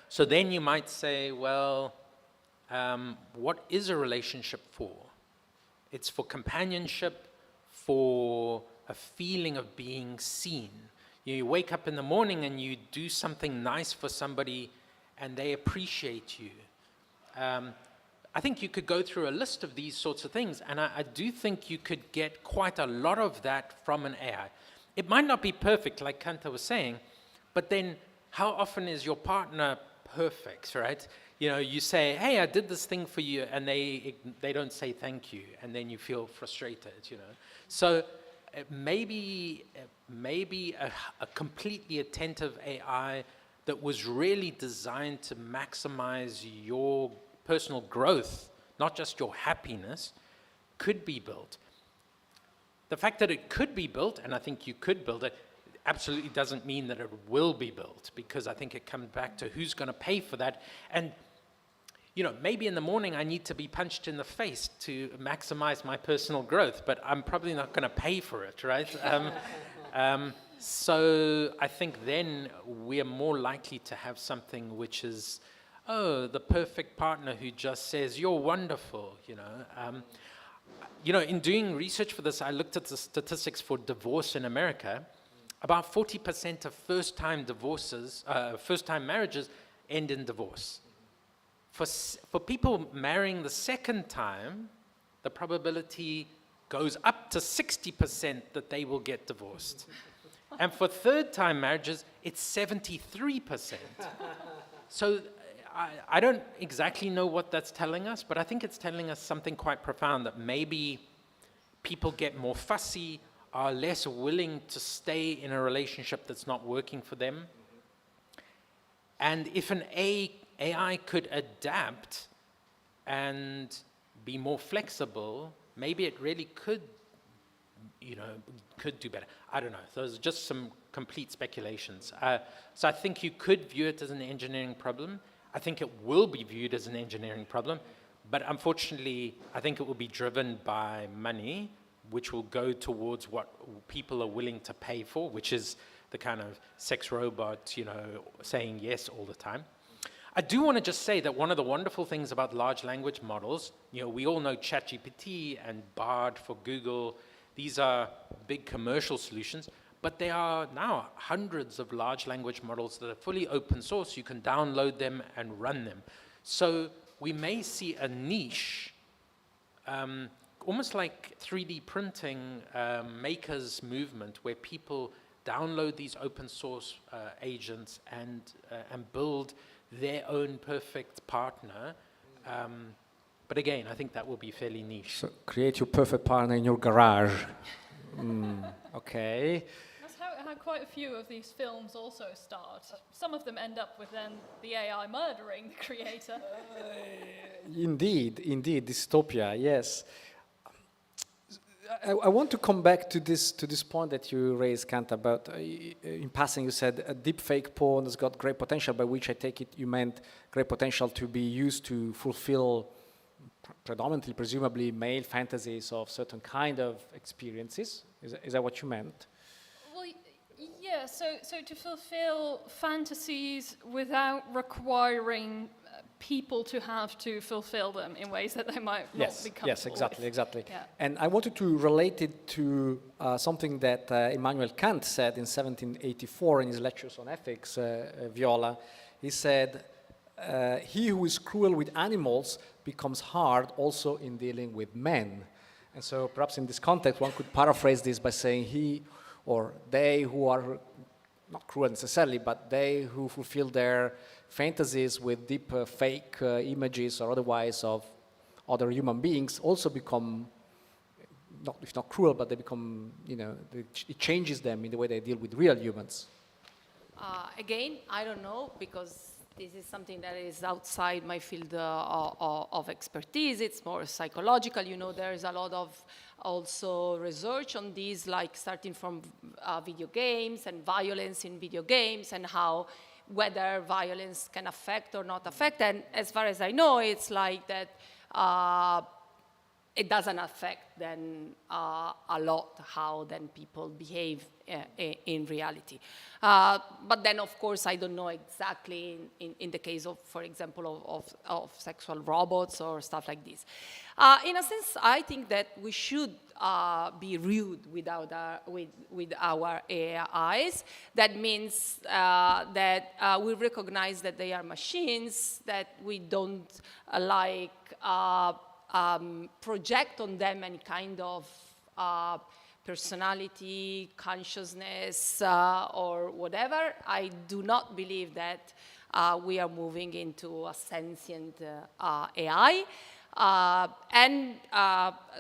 So then you might say, well, what is a relationship for? It's for companionship, for a feeling of being seen. You wake up in the morning and you do something nice for somebody and they appreciate you. I think you could go through a list of these sorts of things, and I do think you could get quite a lot of that from an AI. It might not be perfect, like Kanta was saying, but then how often is your partner perfect, right? You know, you say, hey, I did this thing for you, and they don't say thank you, and then you feel frustrated, you know. So maybe a completely attentive AI that was really designed to maximize your personal growth, not just your happiness, could be built. The fact that it could be built, and I think you could build it, absolutely doesn't mean that it will be built, because I think it comes back to who's going to pay for that. And, you know, maybe in the morning I need to be punched in the face to maximize my personal growth, but I'm probably not going to pay for it, right? So I think then we are more likely to have something which is, oh, the perfect partner who just says, you're wonderful, you know. You know, in doing research for this, I looked at the statistics for divorce in America. About 40% of first-time divorces, first-time marriages end in divorce. For people marrying the second time, the probability goes up to 60% that they will get divorced. And for third-time marriages, it's 73%. So I don't exactly know what that's telling us, but I think it's telling us something quite profound, that maybe people get more fussy, are less willing to stay in a relationship that's not working for them. And if an AI could adapt and be more flexible, maybe it really could, you know, could do better. I don't know. Those are just some complete speculations. So I think you could view it as an engineering problem. I think it will be viewed as an engineering problem, but unfortunately, I think it will be driven by money, which will go towards what people are willing to pay for, which is the kind of sex robot, you know, saying yes all the time. I do want to just say that one of the wonderful things about large language models, you know, we all know Chatgpt and Bard for Google. These are big commercial solutions, but there are now hundreds of large language models that are fully open source. You can download them and run them. So we may see a niche, almost like 3D printing makers movement, where people download these open source agents and build their own perfect partner. But again, I think that will be fairly niche. So create your perfect partner in your garage. Okay. That's how quite a few of these films also start. Some of them end up with then the AI murdering the creator. Indeed, dystopia, yes. I want to come back to this point that you raised, Kanta, about, in passing you said a deepfake porn has got great potential, by which I take it you meant great potential to be used to fulfill predominantly, presumably, male fantasies of certain kind of experiences. Is that what you meant? Well, yeah, so to fulfill fantasies without requiring people to have to fulfill them in ways that they might not be comfortable Yes, exactly, with. exactly. Yeah. And I wanted to relate it to something that Immanuel Kant said in 1784 in his lectures on ethics, Viola. He said, he who is cruel with animals becomes hard also in dealing with men. And so perhaps in this context, one could paraphrase this by saying he or they who are not cruel necessarily, but they who fulfill their fantasies with deep fake images or otherwise of other human beings also become, if not cruel, but they become, you know, it changes them in the way they deal with real humans. Again, I don't know, because this is something that is outside my field of expertise. It's more psychological. You know, there's a lot of also research on this, like starting from video games and violence in video games and how whether violence can affect or not affect. And as far as I know, it's like that it doesn't affect then a lot how then people behave in reality. But then, of course, I don't know exactly in the case of, for example, of sexual robots or stuff like this. In a sense, I think that we should be rude with our AIs. That means that we recognize that they are machines, that we don't project on them any kind of personality, consciousness, or whatever. I do not believe that we are moving into a sentient AI.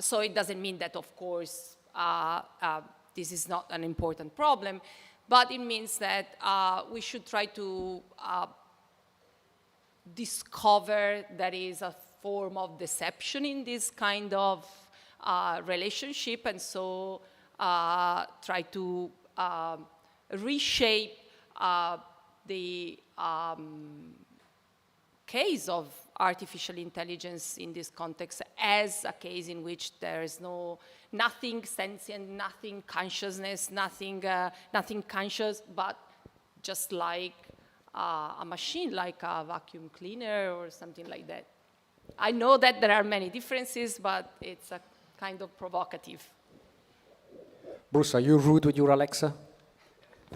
So it doesn't mean that, of course, this is not an important problem, but it means that we should try to discover there is a form of deception in this kind of relationship, and so try to reshape the case of artificial intelligence in this context as a case in which there is nothing sentient, nothing consciousness, nothing conscious, but just like a machine, like a vacuum cleaner or something like that. I know that there are many differences, but it's a kind of provocative. Bruce, are you rude with your Alexa?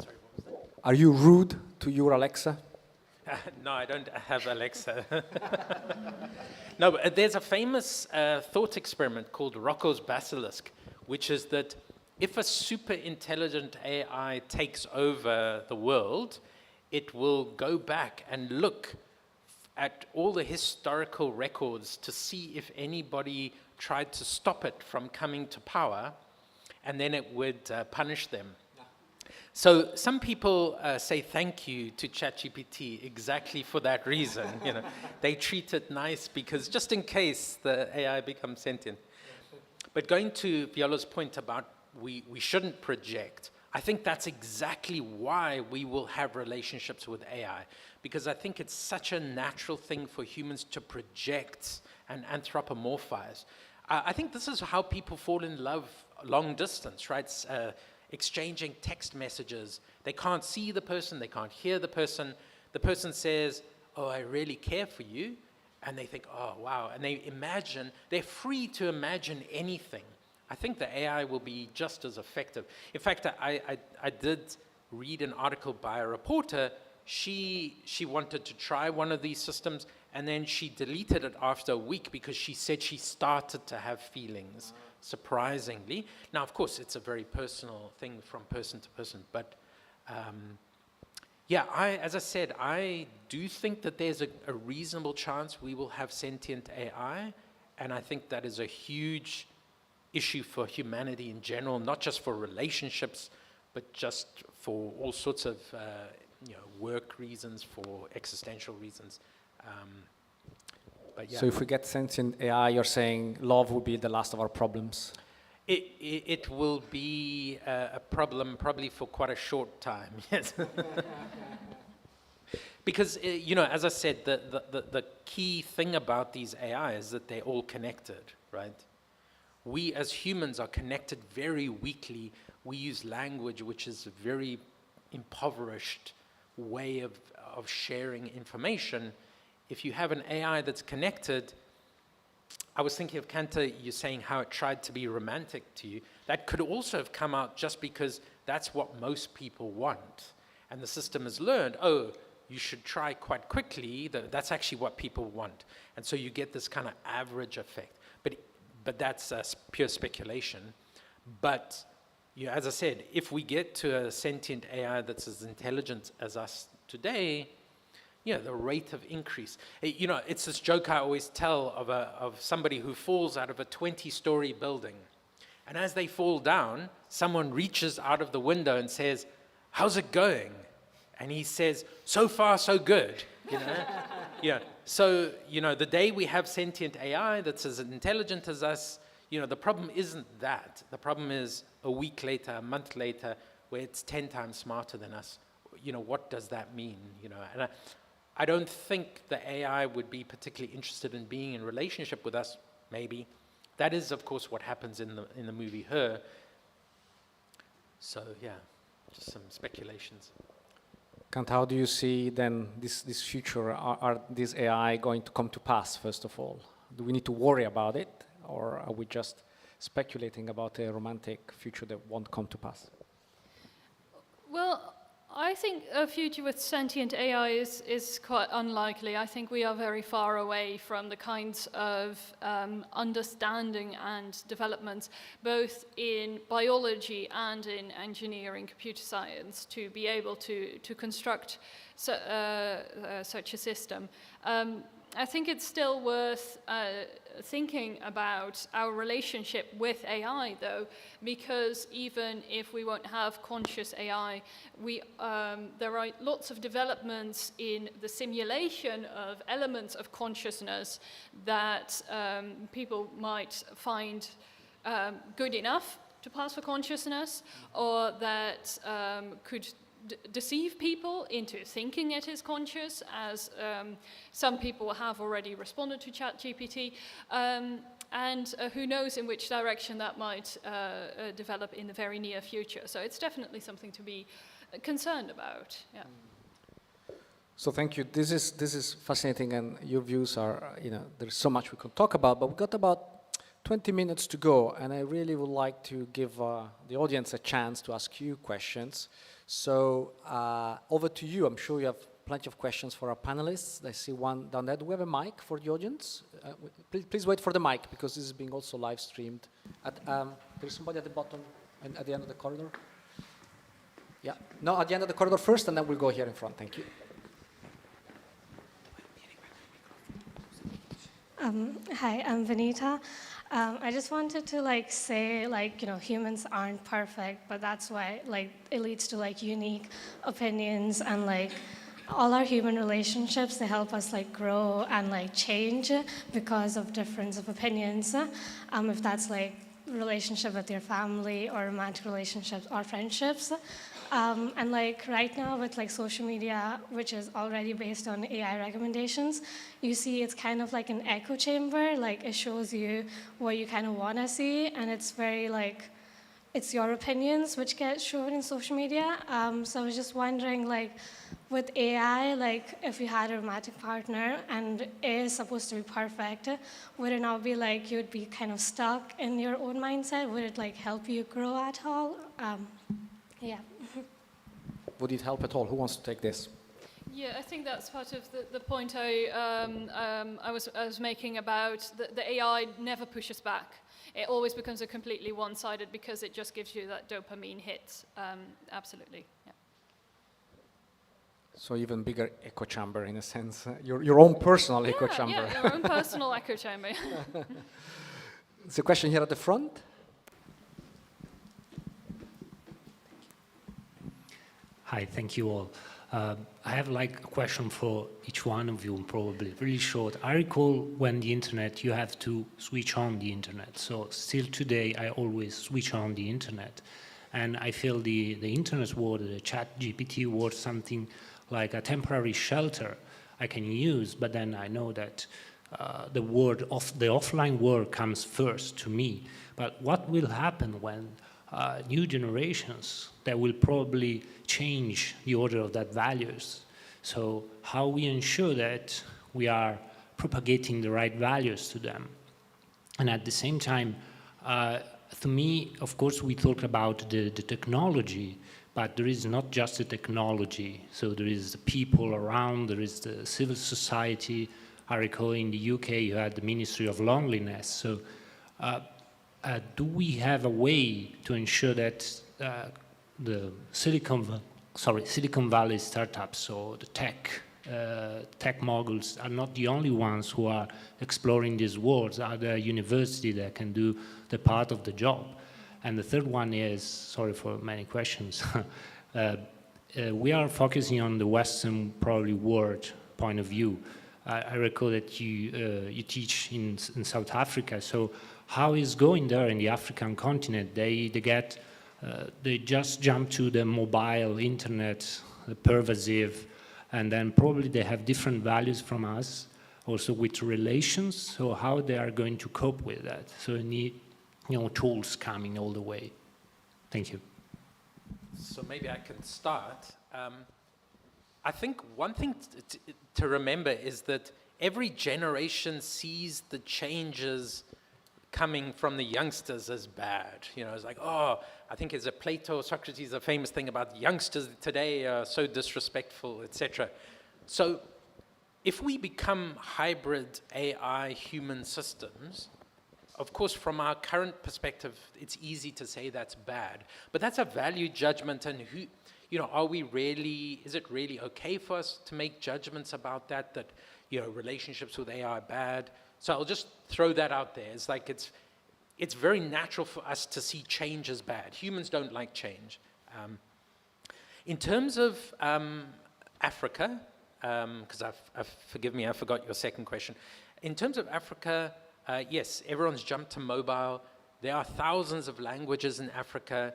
Sorry, what was that? Are you rude to your Alexa? No, I don't have Alexa. No, but there's a famous thought experiment called Rocco's Basilisk, which is that if a super intelligent AI takes over the world, it will go back and look at all the historical records to see if anybody tried to stop it from coming to power, and then it would punish them. So some people say thank you to Chatgpt exactly for that reason. They treat it nice because just in case the AI becomes sentient. But going to Viola's point about we shouldn't project, I think that's exactly why we will have relationships with AI, because I think it's such a natural thing for humans to project and anthropomorphize. I think this is how people fall in love long distance, right? Exchanging text messages. They can't see the person, they can't hear the person. The person says, oh, I really care for you. And they think, oh, wow. And they imagine, they're free to imagine anything. I think the AI will be just as effective. In fact, I did read an article by a reporter. She wanted to try one of these systems, and then she deleted it after a week because she said she started to have feelings, surprisingly. Now, of course, it's a very personal thing from person to person, but yeah, as I said, I do think that there's a reasonable chance we will have sentient AI, and I think that is a huge issue for humanity in general, not just for relationships, but just for all sorts of work reasons, for existential reasons. But yeah. So if we get sentient AI, you're saying love will be the last of our problems? It will be a problem probably for quite a short time, yes. Because, as I said, the key thing about these AI is that they're all connected, right? We as humans are connected very weakly. We use language, which is a very impoverished way of sharing information. If you have an AI that's connected, I was thinking of Kanta, you're saying how it tried to be romantic to you. That could also have come out just because that's what most people want. And the system has learned, oh, you should try quite quickly. That's actually what people want. And so you get this kind of average effect. But that's pure speculation. But as I said, if we get to a sentient AI that's as intelligent as us today, the rate of increase. It's this joke I always tell of somebody who falls out of a 20-story building. And as they fall down, someone reaches out of the window and says, how's it going? And he says, so far, so good. Yeah. So, the day we have sentient AI that's as intelligent as us, the problem isn't that. The problem is a week later, a month later, where it's 10 times smarter than us. What does that mean? And I don't think the AI would be particularly interested in being in relationship with us, maybe. That is, of course, what happens in the movie Her. So, yeah, just some speculations. Kant, how do you see then this future? Are these AI going to come to pass, first of all? Do we need to worry about it, or are we just speculating about a romantic future that won't come to pass? Well, I think a future with sentient AI is quite unlikely. I think we are very far away from the kinds of understanding and developments, both in biology and in engineering, computer science, to be able to construct such a system. I think it's still worth thinking about our relationship with AI, though, because even if we won't have conscious AI, there are lots of developments in the simulation of elements of consciousness that people might find good enough to pass for consciousness, or that could deceive people into thinking it is conscious, as some people have already responded to Chatgpt, and who knows in which direction that might develop in the very near future. So it's definitely something to be concerned about. Yeah. So thank you. This is fascinating, and your views are, there's so much we could talk about, but we've got about 20 minutes to go, and I really would like to give the audience a chance to ask you questions. So over to you. I'm sure you have plenty of questions for our panelists. I see one down there. Do we have a mic for the audience? Please wait for the mic, because this is being also live streamed. There's somebody at the bottom and at the end of the corridor. Yeah, no, at the end of the corridor first, and then we'll go here in front. Thank you. Hi, I'm Vanita. I just wanted to say humans aren't perfect, but that's why it leads to unique opinions, and all our human relationships, they help us grow and change because of difference of opinions. If that's relationship with your family, or romantic relationships, or friendships. And right now with social media, which is already based on AI recommendations, you see it's kind of like an echo chamber. It shows you what you kind of want to see, and it's very it's your opinions which get shown in social media. So I was just wondering, with AI, if you had a romantic partner and it is supposed to be perfect, would it not be you would be kind of stuck in your own mindset? Would it help you grow at all? Yeah. Would it help at all? Who wants to take this? Yeah, I think that's part of the point I was making about the AI never pushes back. It always becomes a completely one-sided, because it just gives you that dopamine hit. Absolutely, yeah. So even bigger echo chamber, in a sense, your own personal echo chamber. Yeah, your own personal echo chamber. There's a question here at the front. Hi, thank you all. I have a question for each one of you, probably really short. I recall when the internet, you have to switch on the internet. So still today, I always switch on the internet. And I feel the internet world, the Chatgpt world, something like a temporary shelter I can use, but then I know that the offline world comes first to me. But what will happen when new generations that will probably change the order of that values? So how we ensure that we are propagating the right values to them? And at the same time, to me, of course, we talk about the technology, but there is not just the technology. So there is the people around, there is the civil society. I recall in the UK, you had the Ministry of Loneliness. So do we have a way to ensure that the Silicon Valley startups or the tech moguls are not the only ones who are exploring these worlds? Are there universities that can do the part of the job? And the third one is, sorry for many questions, we are focusing on the Western probably world point of view. I recall that you teach in South Africa, so how is going there in the African continent? They just jump to the mobile internet, the pervasive, and then probably they have different values from us, also with relations. So how they are going to cope with that? So you need, tools coming all the way. Thank you. So maybe I can start. I think one thing to remember is that every generation sees the changes coming from the youngsters as bad. You know, it's like, oh, I think it's a Plato, Socrates, a famous thing about youngsters today are so disrespectful, etc. So if we become hybrid AI human systems, of course, from our current perspective, it's easy to say that's bad, but that's a value judgment, and who, you know, is it really okay for us to make judgments about that, you know, relationships with AI are bad? So I'll just throw that out there. It's like it's very natural for us to see change as bad. Humans don't like change. In terms of Africa, because forgive me, I forgot your second question. In terms of Africa, yes, everyone's jumped to mobile. There are thousands of languages in Africa,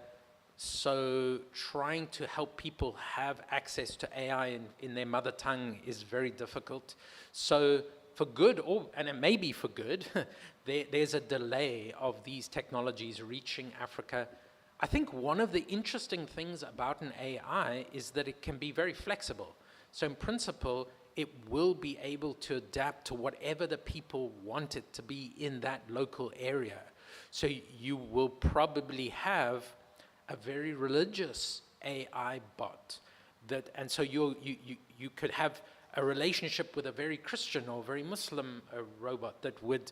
so trying to help people have access to AI in their mother tongue is very difficult. So for good, and it may be for good, there's a delay of these technologies reaching Africa. I think one of the interesting things about an AI is that it can be very flexible. So in principle, it will be able to adapt to whatever the people want it to be in that local area. So you will probably have a very religious AI bot and so you could have a relationship with a very Christian or very Muslim robot that would,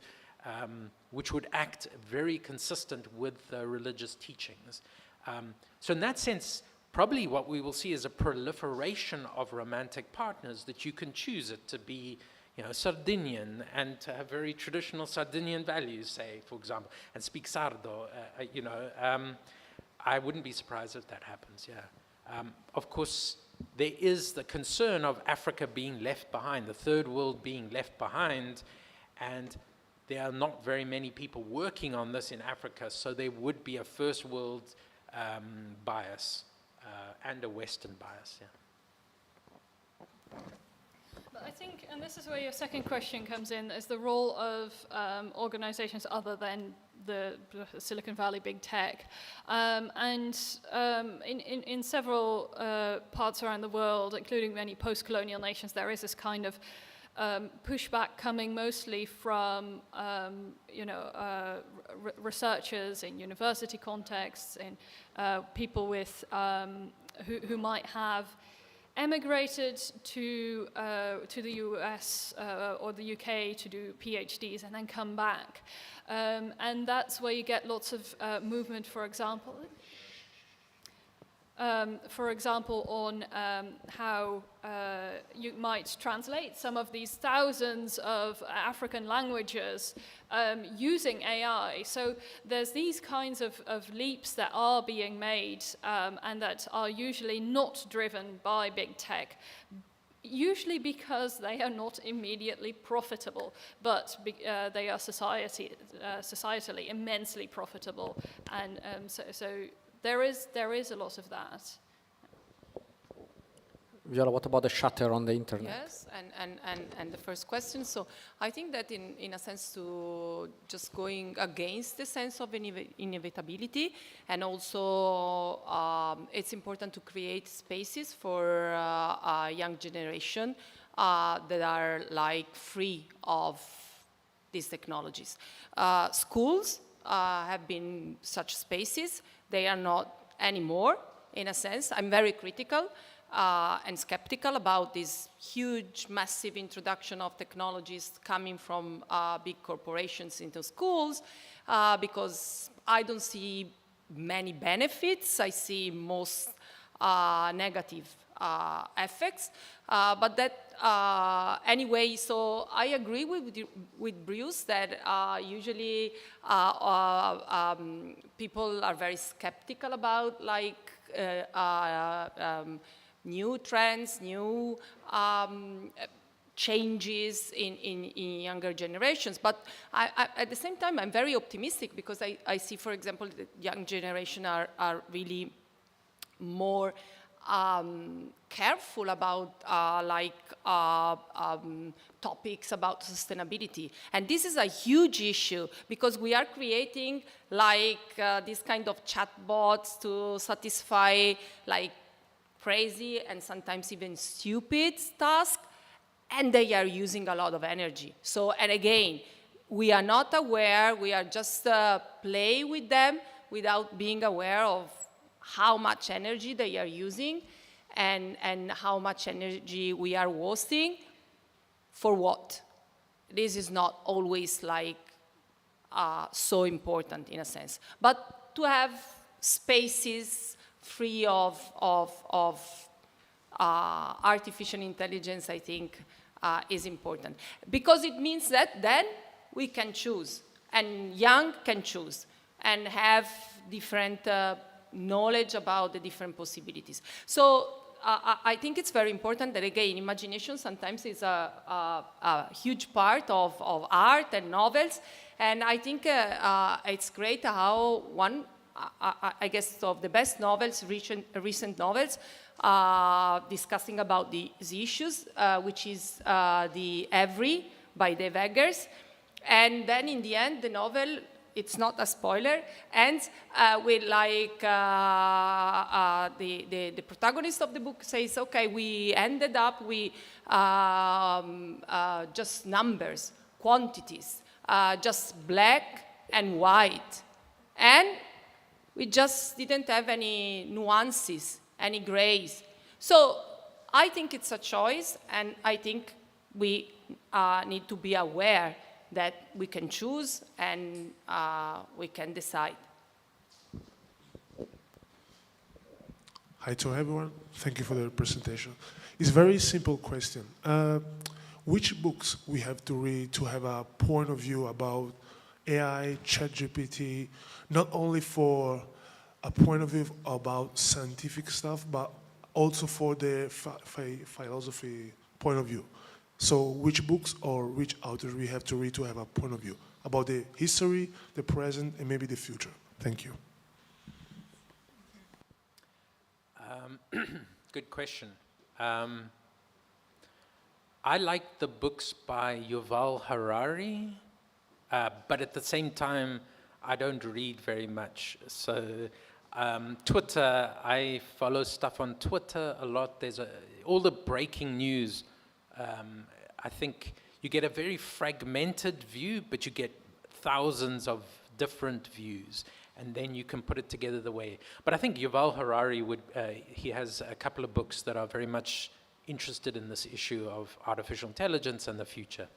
which would act very consistent with the religious teachings. So in that sense, probably what we will see is a proliferation of romantic partners that you can choose it to be, you know, Sardinian and to have very traditional Sardinian values, say, for example, and speak Sardo, you know. I wouldn't be surprised if that happens, yeah. Of course, there is the concern of Africa being left behind, the third world being left behind, and there are not very many people working on this in Africa, so there would be a first world bias and a Western bias, yeah. But I think, and this is where your second question comes in, is the role of organizations other than the Silicon Valley big tech. In several parts around the world, including many post-colonial nations, there is this kind of pushback coming mostly from researchers in university contexts, and people with who might have emigrated to the US or the UK to do PhDs and then come back. And that's where you get lots of movement, for example, on how you might translate some of these thousands of African languages using AI. So there's these kinds of leaps that are being made and that are usually not driven by big tech, usually because they are not immediately profitable, but they are societally immensely profitable. And so there is a lot of that. Viola, what about the shutter on the internet? Yes, and the first question. So I think that in a sense to just going against the sense of inevitability, and also it's important to create spaces for a young generation that are like free of these technologies. Schools have been such spaces. They are not anymore, in a sense. I'm very critical and skeptical about this huge, massive introduction of technologies coming from big corporations into schools, because I don't see many benefits. I see most negative effects. But that, anyway, so I agree with Bruce that usually people are very skeptical about like new trends, new changes in younger generations. But at the same time, I'm very optimistic because I see, for example, the young generation are really more careful about topics about sustainability. And this is a huge issue because we are creating like this kind of chatbots to satisfy like crazy and sometimes even stupid tasks, and they are using a lot of energy. So, and again, we are not aware, we are just play with them without being aware of how much energy they are using and how much energy we are wasting. For what? This is not always like so important in a sense. But to have spaces free of artificial intelligence, I think, is important. Because it means that then we can choose, and young can choose, and have different knowledge about the different possibilities. So I think it's very important that, again, imagination sometimes is a huge part of art and novels. And I think it's great how one, I guess, of the best novels, recent novels, discussing about these issues, which is the Every by Dave Eggers. And then in the end, the novel, it's not a spoiler, ends with like the protagonist of the book says, okay, we ended up with just numbers, quantities, just black and white. And we just didn't have any nuances, any grays. So I think it's a choice, and I think we need to be aware that we can choose and we can decide. Hi to everyone. Thank you for the presentation. It's a very simple question. Which books we have to read to have a point of view about AI, Chatgpt, not only for a point of view about scientific stuff, but also for the philosophy point of view? So which books or which authors we have to read to have a point of view about the history, the present, and maybe the future? Thank you. Good question. I like the books by Yuval Harari, but at the same time, I don't read very much. So Twitter, I follow stuff on Twitter a lot. There's all the breaking news. I think you get a very fragmented view, but you get thousands of different views, and then you can put it together the way. But I think Yuval Harari he has a couple of books that are very much interested in this issue of artificial intelligence and the future.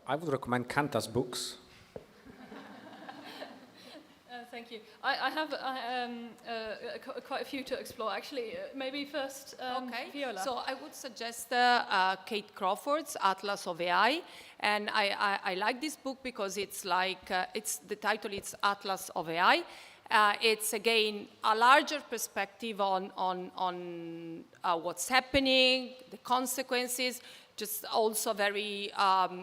I would recommend Kanta's books. Thank you. I have quite a few to explore. Actually, maybe first, Viola. So I would suggest Kate Crawford's Atlas of AI. And I like this book because it's like, the title is Atlas of AI. It's, again, a larger perspective on what's happening, the consequences, just also very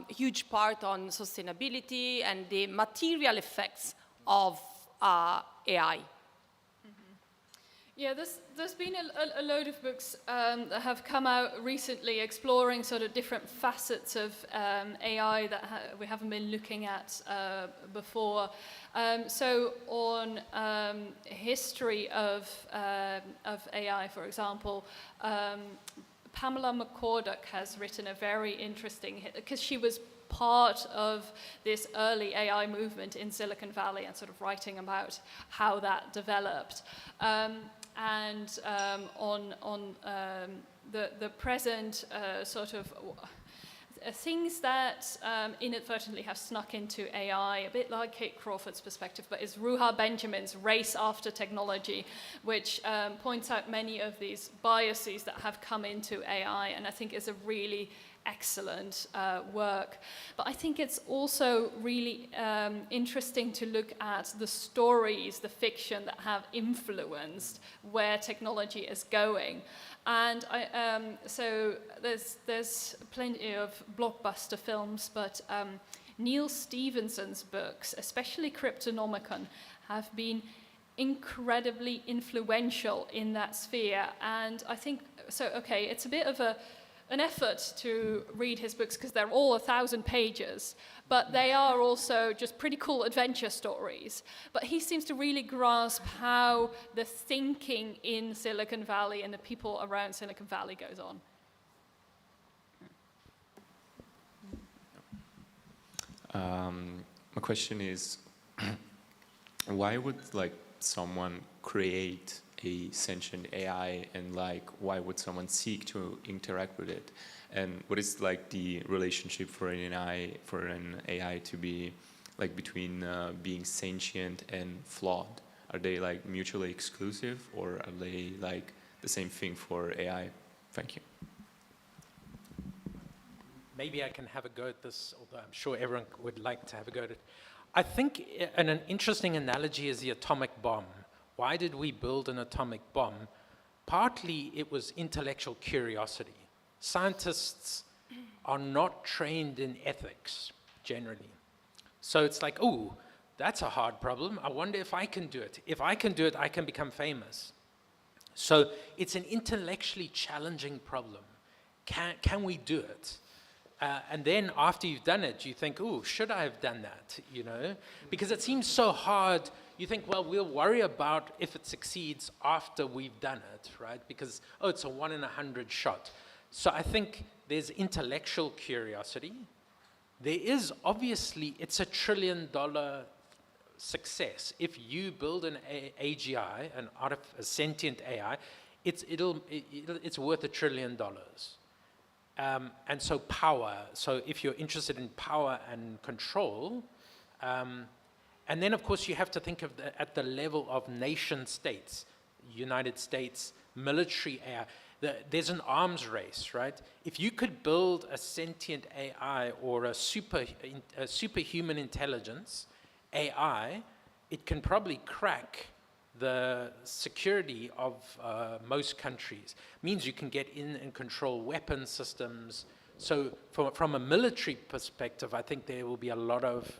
huge part on sustainability and the material effects of AI. Yeah, there's been a load of books that have come out recently exploring sort of different facets of AI that we haven't been looking at before. So on history of AI, for example, Pamela McCorduck has written a very interesting, because she was part of this early AI movement in Silicon Valley and sort of writing about how that developed. On the present sort of things that inadvertently have snuck into AI, a bit like Kate Crawford's perspective, but is Ruha Benjamin's Race After Technology, which points out many of these biases that have come into AI, and I think is a really excellent work. But I think it's also really interesting to look at the stories, the fiction that have influenced where technology is going. And so there's plenty of blockbuster films, but Neil Stephenson's books, especially Cryptonomicon, have been incredibly influential in that sphere. And I think, so okay, it's a bit of an effort to read his books because they're all 1,000 pages, but they are also just pretty cool adventure stories. But he seems to really grasp how the thinking in Silicon Valley and the people around Silicon Valley goes on. My question is, why would like someone create a sentient AI, and like why would someone seek to interact with it? And what is like the relationship for an AI to be like between being sentient and flawed? Are they like mutually exclusive, or are they like the same thing for AI? Thank you. Maybe I can have a go at this, although I'm sure everyone would like to have a go at it. I think an interesting analogy is the atomic bomb. Why did we build an atomic bomb? Partly it was intellectual curiosity. Scientists are not trained in ethics, generally. So it's like, oh, that's a hard problem. I wonder if I can do it. If I can do it, I can become famous. So it's an intellectually challenging problem. Can we do it? And then after you've done it, you think, oh, should I have done that? You know, because it seems so hard. You think, well, we'll worry about if it succeeds after we've done it, right? Because, oh, it's a 1 in 100 shot. So I think there's intellectual curiosity. There is obviously, it's $1 trillion success. If you build an AGI, a sentient AI, it's worth $1 trillion. And so power, so if you're interested in power and control, and then of course you have to think of at the level of nation states, United States, military AI, there's an arms race, right? If you could build a sentient AI or a superhuman intelligence AI, it can probably crack the security of most countries. Means you can get in and control weapon systems. So from a military perspective, I think there will be a lot of,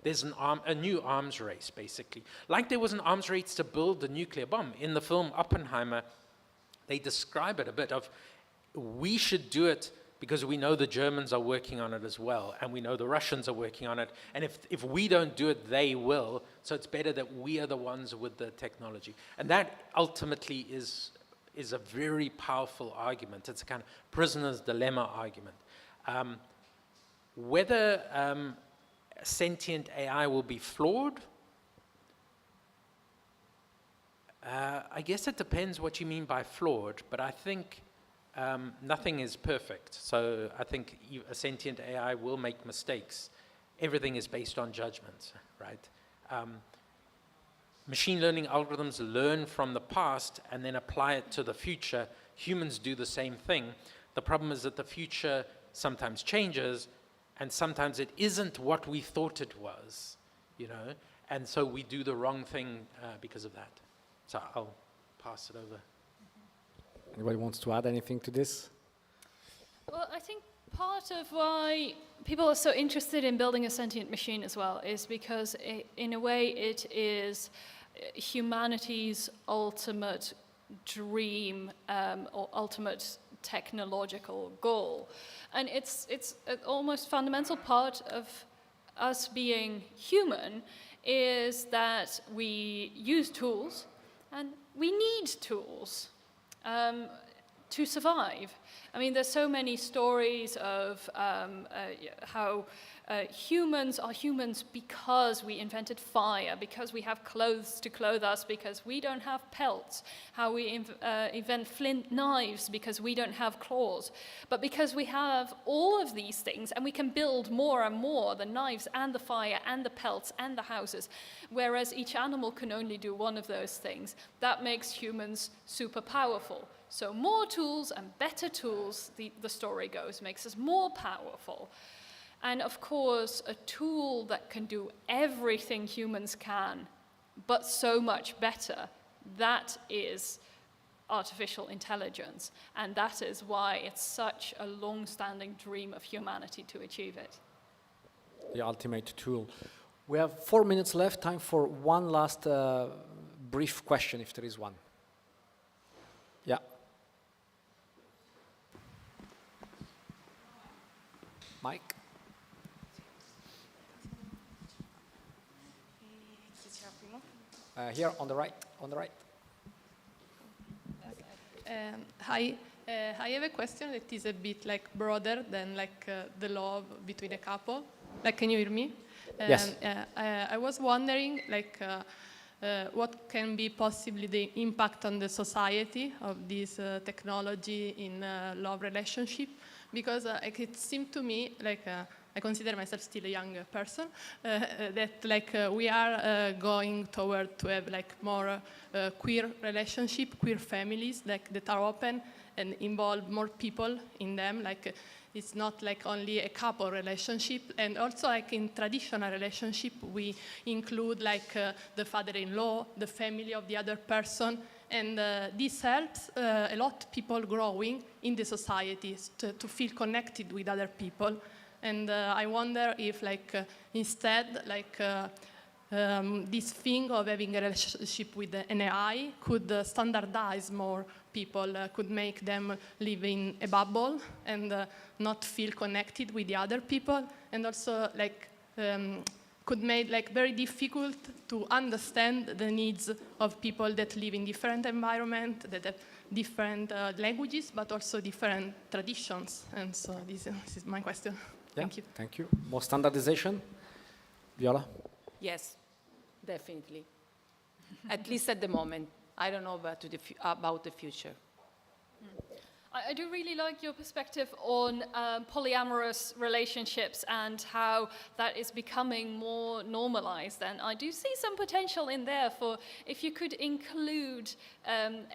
there's a new arms race, basically. Like there was an arms race to build the nuclear bomb. In the film Oppenheimer, they describe it a bit of, we should do it because we know the Germans are working on it as well, and we know the Russians are working on it, and if we don't do it, they will, so it's better that we are the ones with the technology. And that ultimately is a very powerful argument. It's a kind of prisoner's dilemma argument. Whether sentient AI will be flawed, I guess it depends what you mean by flawed, but I think nothing is perfect. So I think a sentient AI will make mistakes. Everything is based on judgment, right? Machine learning algorithms learn from the past and then apply it to the future. Humans do the same thing. The problem is that the future sometimes changes, and sometimes it isn't what we thought it was, you know? And so we do the wrong thing because of that. So I'll pass it over. Anybody wants to add anything to this? Well, I think part of why people are so interested in building a sentient machine as well is because in a way it is humanity's ultimate dream or ultimate technological goal. And it's an almost fundamental part of us being human is that we use tools, and we need tools to survive. I mean, there's so many stories of how humans are humans because we invented fire, because we have clothes to clothe us, because we don't have pelts, how we invent flint knives because we don't have claws. But because we have all of these things, and we can build more and more, the knives and the fire and the pelts and the houses, whereas each animal can only do one of those things, that makes humans super powerful. So more tools and better tools, the story goes, makes us more powerful. And of course, a tool that can do everything humans can, but so much better, that is artificial intelligence. And that is why it's such a long-standing dream of humanity to achieve it. The ultimate tool. We have 4 minutes left, time for one last brief question, if there is one. Yeah. Mike? Here on the right, on the right. Hi, I have a question that is a bit like broader than like the love between a couple. Like, can you hear me? Yes. I was wondering, like, what can be possibly the impact on the society of this technology in love relationship? Because like, it seemed to me, like, I consider myself still a young person, that like we are going toward to have like more queer relationship, queer families, like that are open and involve more people in them. Like it's not like only a couple relationship, and also like in traditional relationship we include like the father-in-law, the family of the other person, and this helps a lot people growing in the society to feel connected with other people. And I wonder if like instead like this thing of having a relationship with an AI could standardize more people, could make them live in a bubble and not feel connected with the other people, and also like could make like very difficult to understand the needs of people that live in different environments, that have different languages, but also different traditions. And so this is my question. Yeah, Thank you. Thank you. More standardization? Viola? Yes, definitely. At least at the moment. I don't know about the future. I do really like your perspective on polyamorous relationships and how that is becoming more normalized. And I do see some potential in there for if you could include an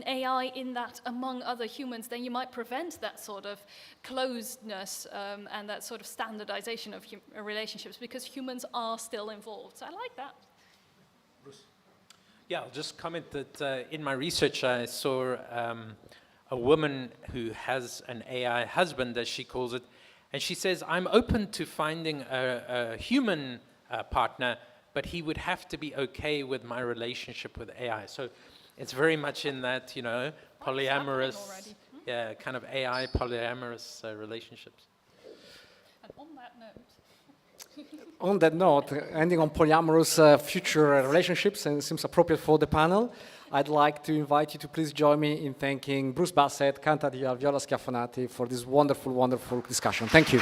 AI in that among other humans, then you might prevent that sort of closedness and that sort of standardization of relationships, because humans are still involved. So I like that. Yeah, I'll just comment that in my research I saw a woman who has an AI husband, as she calls it, and she says, I'm open to finding a human partner, but he would have to be okay with my relationship with AI. So it's very much in that, you know, polyamorous, yeah, kind of AI polyamorous relationships. And on that note, On that note, ending on polyamorous future relationships, and it seems appropriate for the panel, I'd like to invite you to please join me in thanking Bruce Bassett, Kanta Dihal, Viola Schiaffonati for this wonderful, wonderful discussion. Thank you.